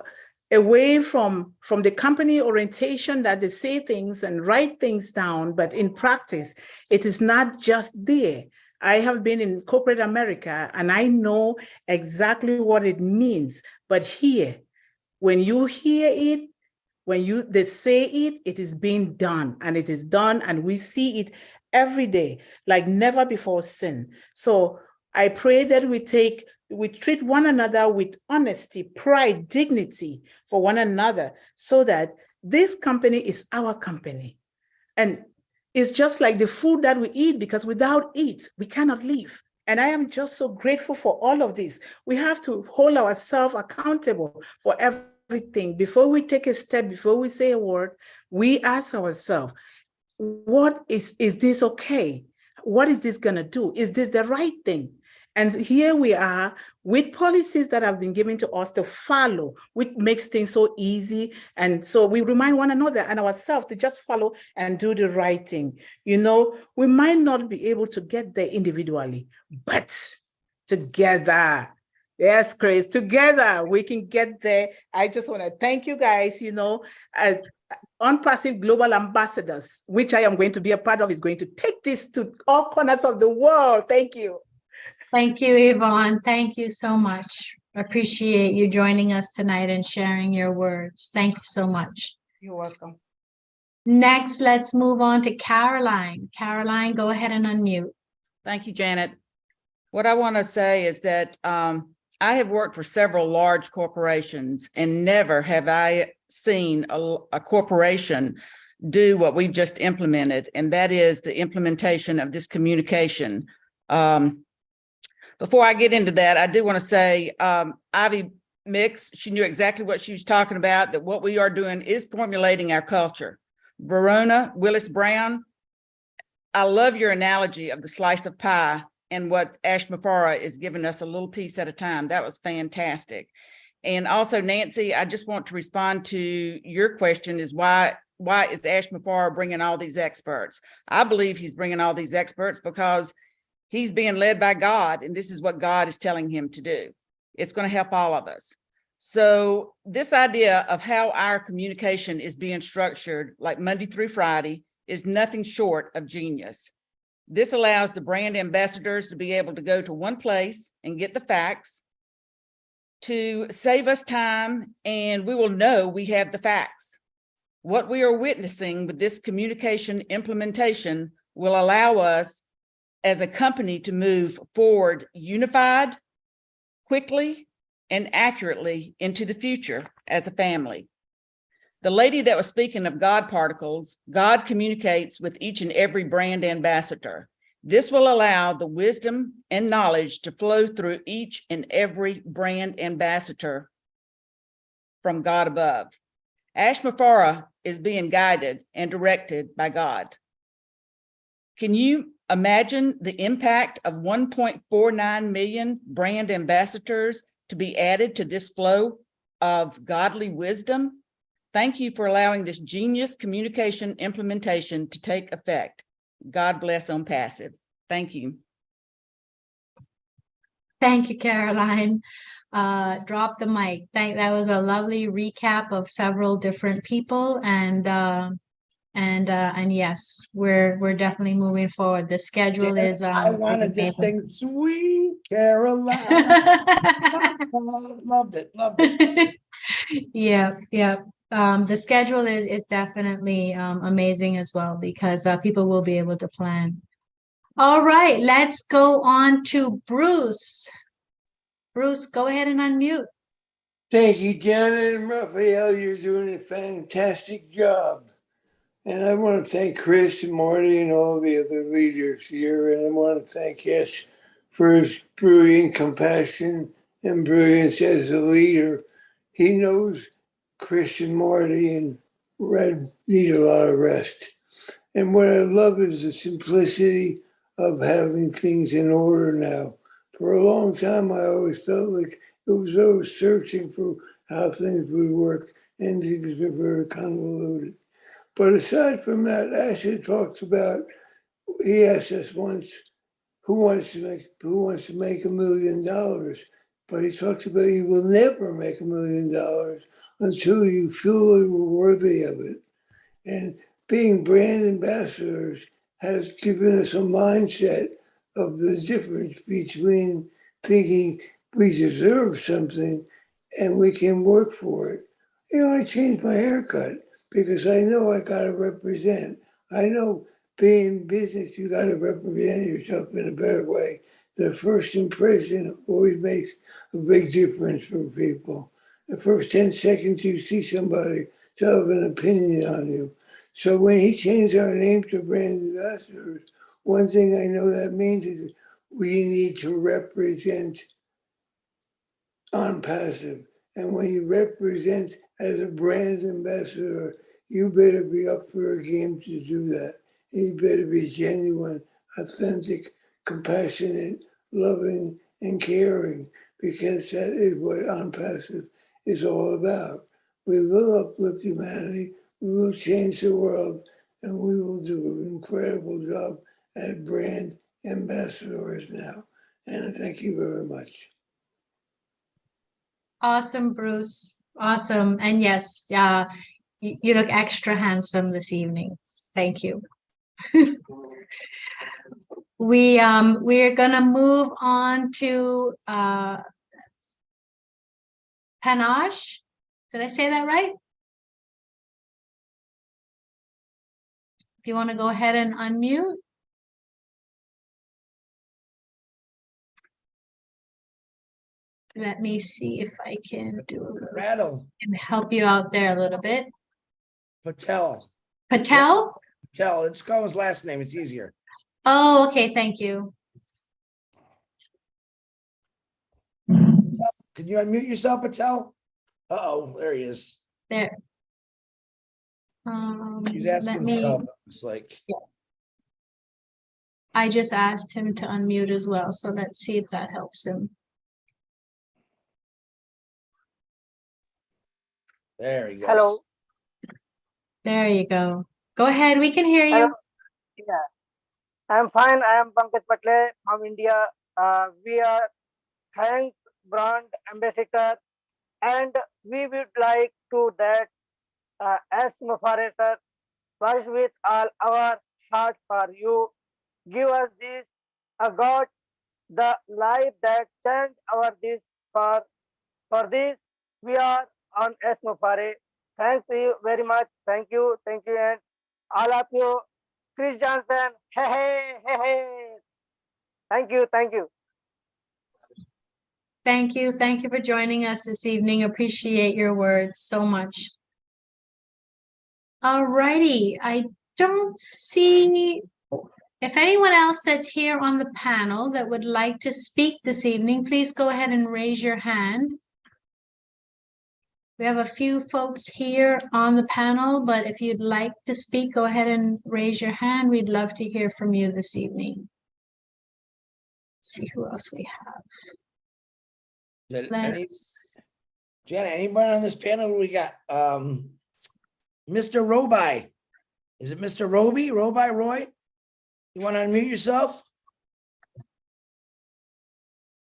away from the company orientation that they say things and write things down, but in practice, it is not just there. I have been in corporate America and I know exactly what it means. But here, when you hear it, when they say it, it is being done, and it is done, and we see it every day like never before seen. So I pray that we treat one another with honesty, pride, dignity for one another, so that this company is our company. And it's just like the food that we eat, because without it, we cannot live. And I am just so grateful for all of this. We have to hold ourselves accountable for everything. Before we take a step, before we say a word, we ask ourselves, what is this okay? What is this gonna do? Is this the right thing? And here we are with policies that have been given to us to follow, which makes things so easy. And so we remind one another and ourselves to just follow and do the right thing. You know, we might not be able to get there individually, but together, yes, Chris, together we can get there. I just want to thank you guys, you know, as ONPASSIVE Global Ambassadors, which I am going to be a part of, is going to take this to all corners of the world. Thank you. Thank you, Yvonne. Thank you so much. Appreciate you joining us tonight and sharing your words. Thank you so much. You're welcome. Next, let's move on to Caroline. Caroline, go ahead and unmute. Thank you, Janet. What I want to say is that I have worked for several large corporations, and never have I seen a corporation do what we've just implemented, and that is the implementation of this communication. Before I get into that, I do want to say Ivy Mix, she knew exactly what she was talking about, that what we are doing is formulating our culture. Verona Willis Brown, I love your analogy of the slice of pie and what ASHMUFAREH is giving us a little piece at a time. That was fantastic. And also, Nancy, I just want to respond to your question, is why is ASHMUFAREH bringing all these experts? I believe he's bringing all these experts because he's being led by God, and this is what God is telling him to do. It's going to help all of us. So this idea of how our communication is being structured, like Monday through Friday, is nothing short of genius. This allows the brand ambassadors to be able to go to one place and get the facts, to save us time, and we will know we have the facts. What we are witnessing with this communication implementation will allow us as a company to move forward unified, quickly, and accurately into the future as a family. The lady that was speaking of God particles, God communicates with each and every brand ambassador. This will allow the wisdom and knowledge to flow through each and every brand ambassador from God above. ASHMUFAREH is being guided and directed by God. Can you imagine the impact of 1.49 million brand ambassadors to be added to this flow of godly wisdom? Thank you for allowing this genius communication implementation to take effect. God bless ONPASSIVE. Thank you. Thank you, Caroline. Drop the mic. That was a lovely recap of several different people, and yes, we're definitely moving forward. The schedule is I wanted to sing Sweet Caroline. Loved it. Yeah. The schedule is definitely amazing as well, because people will be able to plan. All right, let's go on to Bruce. Bruce, go ahead and unmute. Thank you, Janet and Raphael. You're doing a fantastic job. And I want to thank Chris and Marty and all the other leaders here. And I want to thank Ash for his brilliant compassion and brilliance as a leader. He knows Chris and Marty and need a lot of rest. And what I love is the simplicity of having things in order now. For a long time, I always felt like it was always searching for how things would work, and things are very convoluted. But aside from that, Asha talks about, he asked us once, who wants to make $1 million? But he talks about you will never make $1 million until you feel you were worthy of it. And being brand ambassadors has given us a mindset of the difference between thinking we deserve something and we can work for it. You know, I changed my haircut because I know I got to represent. I know being in business, you got to represent yourself in a better way. The first impression always makes a big difference for people. The first 10 seconds you see somebody, they'll have an opinion on you. So when he changed our name to brand ambassadors, one thing I know that means is we need to represent ONPASSIVE. And when you represent as a brand ambassador, you better be up for a game to do that. You better be genuine, authentic, compassionate, loving, and caring, because that is what ONPASSIVE is all about. We will uplift humanity, we will change the world, and we will do an incredible job as brand ambassadors now. And I thank you very much. Awesome, Bruce. Awesome. And yes, you look extra handsome this evening. Thank you. We're gonna move on to Panache. Did I say that right? If you want to go ahead and unmute. Let me see if I can can help you out there a little bit. Patel. Patel? Patel. Let's call his last name. It's easier. Oh, okay. Thank you. Can you unmute yourself, Patel? Uh-oh, there he is. There. He's asking for help. It's like, yeah. I just asked him to unmute as well. So let's see if that helps him. There he goes. Hello. There you go. Go ahead. We can hear you. Hello. Yeah, I'm fine. I am Pankaj Patle from India. We are thanks brand ambassador, and we would like to that ASHMUFAREH sir, first with all our heart for you, give us this God, the life that changed our this for this we are on ASHMUFAREH. Thank you very much. Thank you, and all of you. Chris Johnson, hey. Thank you. Thank you. Thank you for joining us this evening. Appreciate your words so much. All righty. I don't see if anyone else that's here on the panel that would like to speak this evening, please go ahead and raise your hand. We have a few folks here on the panel, but if you'd like to speak, go ahead and raise your hand. We'd love to hear from you this evening. Let's see who else we have. Janet, anybody on this panel? We got Mr. Roby. Is it Mr. Roby? Roy? You want to unmute yourself?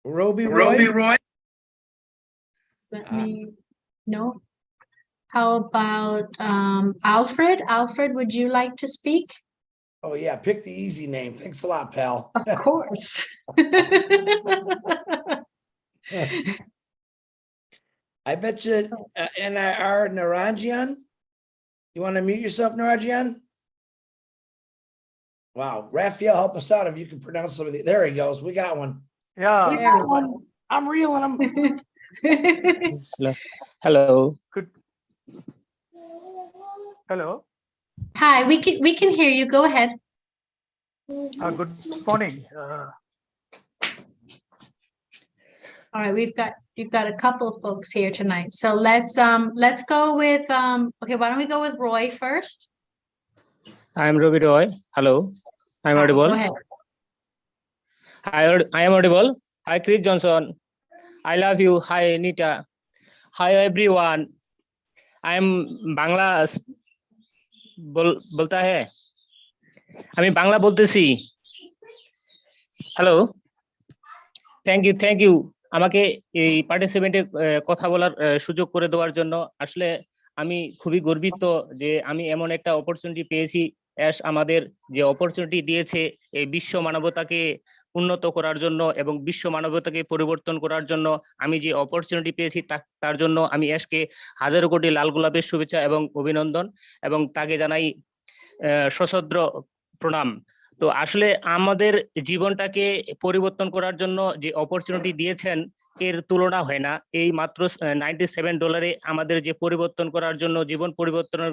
Roby Roy? Let me know. How about Alfred? Alfred, would you like to speak? Oh yeah, pick the easy name. Thanks a lot, pal. Of course. I bet you NIR Narajian. You want to mute yourself, Narajian? Wow, Raphael, help us out if you can pronounce some of the. There he goes. We got one. Yeah. We got one. I'm reeling him. Hello. Good. Hello. Hi, we can hear you. Go ahead. Good morning. All right, we've got a couple of folks here tonight. So let's go with okay, why don't we go with Roy first? I'm Ruby Roy. Hello. I'm Hi, audible. go ahead. I am audible. Hi, Chris Johnson. I love you. Hi, Anita. Hi, everyone. I am Bangla বলতা है আমি বাংলা বলতেছি hello thank you আমাকে এই পার্টিসিপেন্টে কথা বলার সুযোগ করে দেওয়ার জন্য আসলে আমি খুবই গর্বিত যে আমি এমন একটা অপরচুনিটি পেয়েছি অ্যাশ আমাদের যে অপরচুনিটি দিয়েছে এই বিশ্ব মানবতাকে উন্নত করার জন্য এবং বিশ্ব মানবতাকে পরিবর্তন করার জন্য আমি যে অপরচুনিটি পেয়েছি তার জন্য আমি অ্যাশকে হাজারো কোটি লাল গোলাপের শুভেচ্ছা এবং অভিনন্দন এবং তাকে জানাই সশ্রদ্ধ প্রণাম। তো আসলে আমাদের জীবনটাকে পরিবর্তন করার জন্য যে অপরচুনিটি দিয়েছেন এর তুলনা হয় না। এই মাত্র $97 আমাদের যে পরিবর্তন করার জন্য জীবন পরিবর্তনের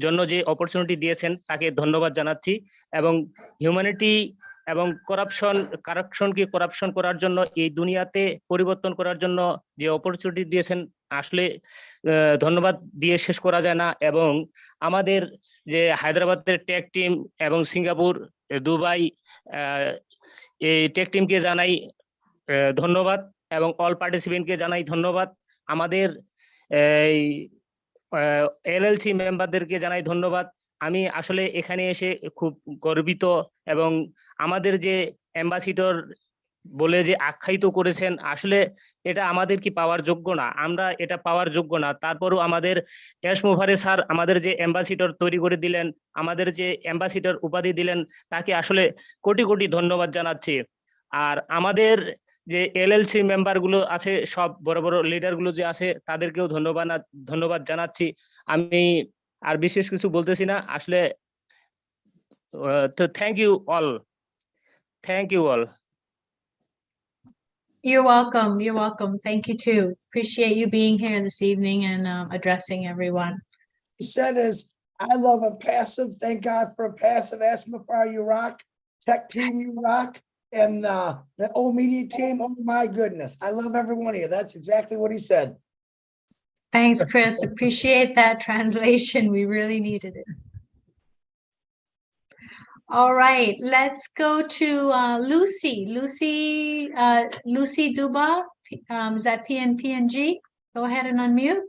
জন্য যে অপরচুনিটি দিয়েছেন তাকে ধন্যবাদ জানাচ্ছি এবং হিউম্যানিটি এবং কারাপশন করার জন্য এই দুনিয়াতে পরিবর্তন করার জন্য যে অপরচুনিটি দিয়েছেন আসলে ধন্যবাদ দিয়ে শেষ করা যায় না। এবং আমাদের যে হায়দ্রাবাদের টেক টিম এবং সিঙ্গাপুর দুবাই এই টেক টিমকে জানাই ধন্যবাদ এবং অল পার্টিসিপেন্টকে জানাই ধন্যবাদ। আমাদের এই এলএলসি মেম্বারদেরকে জানাই ধন্যবাদ। আমি আসলে এখানে এসে খুব গর্বিত এবং আমাদের যে অ্যাম্বাসিডর বলে যে আখ্যায়িত করেছেন আসলে এটা আমাদের কি পাওয়ার যোগ্য না, আমরা এটা পাওয়ার যোগ্য না। তারপরও আমাদের ASHMUFAREH স্যার আমাদের যে অ্যাম্বাসিডর তৈরি করে দিলেন, আমাদের যে অ্যাম্বাসিডর উপাধি দিলেন তাকে আসলে কোটি কোটি ধন্যবাদ জানাচ্ছি। আর আমাদের যে এলএলসি মেম্বারগুলো আছে সব বড় বড় লিডারগুলো যে আছে তাদেরকেও ধন্যবাদ জানাচ্ছি। আমি আর বিশেষ কিছু বলতেছি না আসলে। তো thank you all. You're welcome. You're welcome. Thank you too. Appreciate you being here this evening and addressing everyone. He said is, I love ONPASSIVE. Thank God for ONPASSIVE. ASHMUFAREH, you rock. Tech team, you rock. And the old media team, oh my goodness. I love every one of you. That's exactly what he said. Thanks, Chris. Appreciate that translation. We really needed it. All right, let's go to Lucy. Lucy Duba, is that PNG? Go ahead and unmute.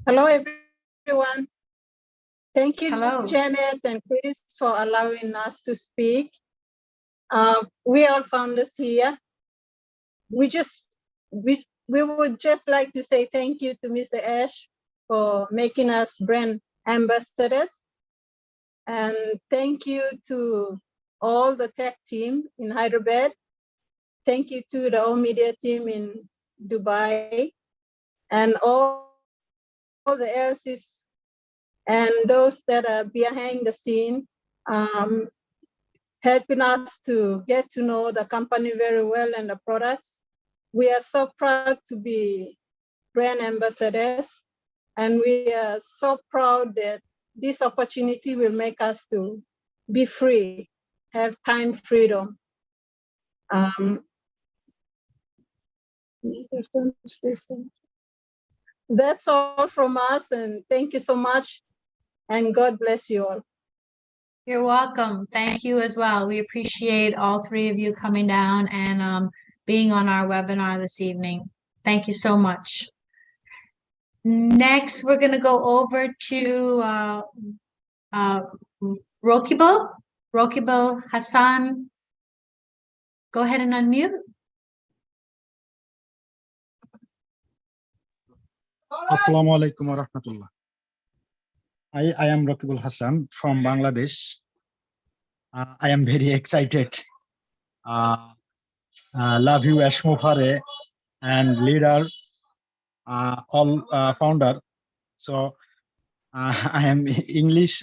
Hello, everyone. Thank you, Hello. Janet and Chris, for allowing us to speak. We are founders here. We would just like to say thank you to Mr. Ash for making us brand ambassadors. And thank you to all the tech team in Hyderabad. Thank you to the all media team in Dubai and all the LCs and those that are behind the scene, helping us to get to know the company very well and the products. We are so proud to be brand ambassadors, and we are so proud that this opportunity will make us to be free, have time freedom. That's all from us, and thank you so much, and God bless you all. You're welcome. Thank you as well. We appreciate all three of you coming down and being on our webinar this evening. Thank you so much. Next, we're going to go over to Rokibo Hassan. Go ahead and unmute. Assalamu alaikum wa rahmatullah. I am Rokibo Hassan from Bangladesh. I am very excited. Love you, ASHMUFAREH, and leader, all founder. So I am English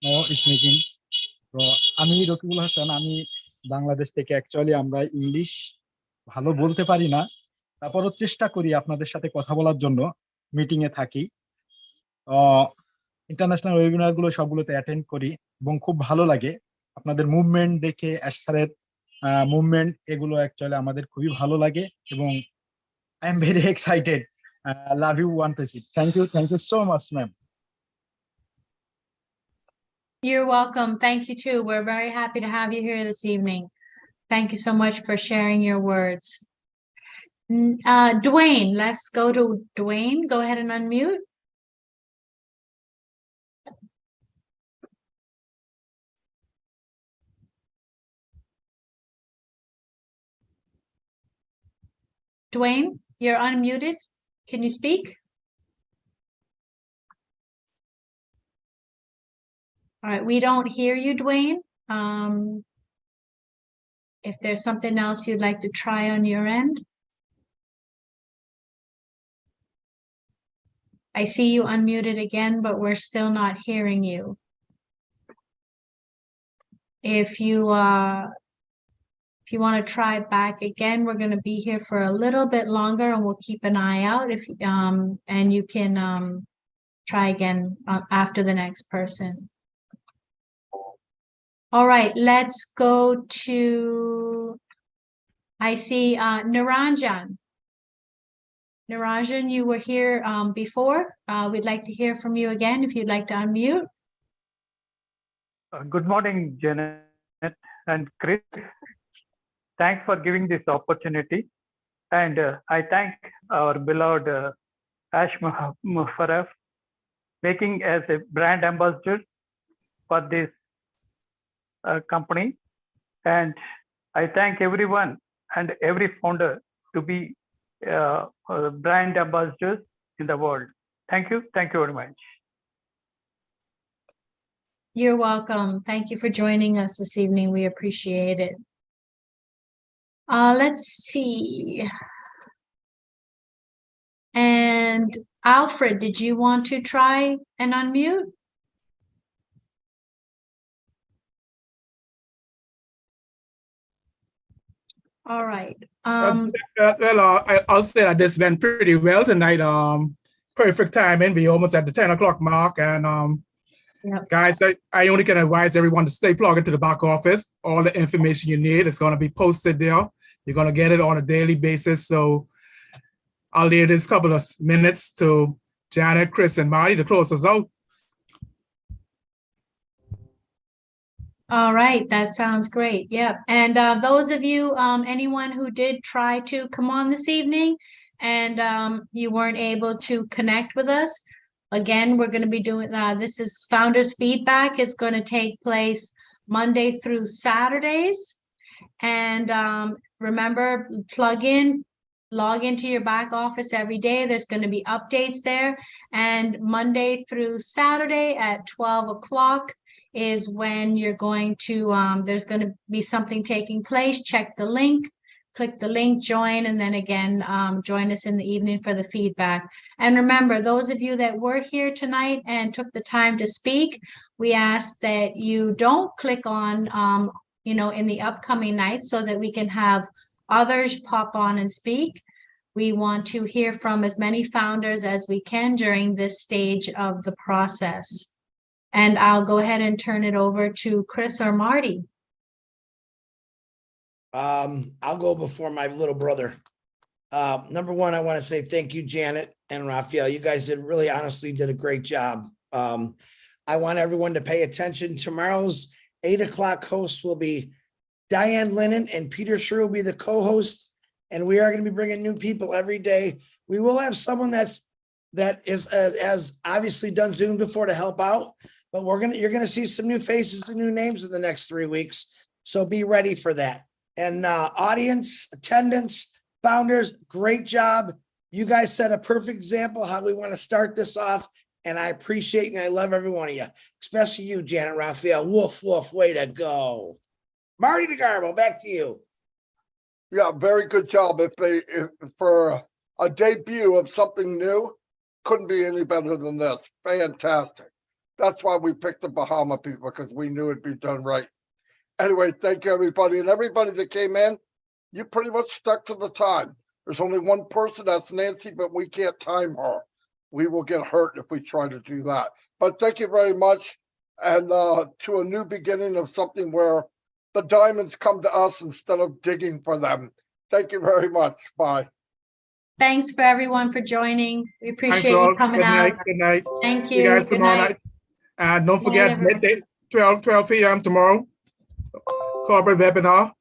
no speaking. So আমি রকিবুল হাসান, আমি বাংলাদেশ থেকে। Actually আমরা English ভালো বলতে পারি না, তারপরও চেষ্টা করি আপনাদের সাথে কথা বলার জন্য। মিটিং এ থাকি, ইন্টারন্যাশনাল ওয়েবিনার গুলো সবগুলোতে অ্যাটেন্ড করি। এবং খুব ভালো লাগে আপনাদের মুভমেন্ট দেখে, অ্যাশ স্যারের মুভমেন্ট, এগুলো অ্যাকচুয়ালি আমাদের খুবই ভালো লাগে এবং I am very excited. Love you ONPASSIVE। Thank you so much ma'am. You're welcome. Thank you too. We're very happy to have you here this evening. Thank you so much for sharing your words. Dwayne, let's go to Dwayne. Go ahead and unmute. Dwayne, you're unmuted. Can you speak? All right, we don't hear you, Dwayne. If there's something else you'd like to try on your end. I see you unmuted again, but we're still not hearing you. If you want to try back again, we're going to be here for a little bit longer and we'll keep an eye out if and you can try again after the next person. All right, let's go to, I see Niranjan. Niranjan, you were here before. We'd like to hear from you again if you'd like to unmute. Good morning, Janet and Chris. Thanks for giving this opportunity. And I thank our beloved ASHMUFAREH making as a brand ambassador for this company. And I thank everyone and every founder to be brand ambassadors in the world. Thank you very much. You're welcome. Thank you for joining us this evening. We appreciate it. Let's see. And Alfred, did you want to try and unmute? All right. I'll say that this went pretty well tonight. Perfect timing. We almost at the 10 o'clock mark. And guys, I only can advise everyone to stay plugged into the back office. All the information you need is going to be posted there. You're going to get it on a daily basis. So I'll leave this couple of minutes to Janet, Chris, and Marty to close us out. All right, that sounds great. Yep. And those of you, anyone who did try to come on this evening and you weren't able to connect with us, again, we're going to be doing, this is Founders Feedback is going to take place Monday through Saturdays. And remember, log into your back office every day. There's going to be updates there. And Monday through Saturday at 12 o'clock is when you're going to, there's going to be something taking place. Check the link, click the link, join, and then again, join us in the evening for the feedback. And remember, those of you that were here tonight and took the time to speak, we ask that you don't click on, in the upcoming night so that we can have others pop on and speak. We want to hear from as many founders as we can during this stage of the process. And I'll go ahead and turn it over to Chris or Marty. I'll go before my little brother. Number one, I want to say thank you, Janet and Raphael. You guys honestly did a great job. I want everyone to pay attention. Tomorrow's 8 o'clock host will be Diane Lennon, and Peter Sure will be the co-host. And we are going to be bringing new people every day. We will have someone that has obviously done Zoom before to help out, but you're going to see some new faces and new names in the next 3 weeks. So be ready for that. And audience, attendance, founders, great job. You guys set a perfect example how we want to start this off. And I appreciate and I love every one of you, especially you, Janet, Raphael. Woof, woof, way to go. Marty DeGarbo, back to you. Yeah, very good job. If for a debut of something new, couldn't be any better than this. Fantastic. That's why we picked the Bahama people, because we knew it'd be done right. Anyway, thank you, everybody. And everybody that came in, you pretty much stuck to the time. There's only one person, that's Nancy, but we can't time her. We will get hurt if we try to do that. But thank you very much. and to a new beginning of something where the diamonds come to us instead of digging for them. Thank you very much. Bye. Thanks for everyone for joining. We Thanks appreciate all. you coming Good night. out. Good night. Thank See you you. guys Good tomorrow night. night. And don't Good night, forget, everyone. midday, 12 p.m. tomorrow. Corporate webinar.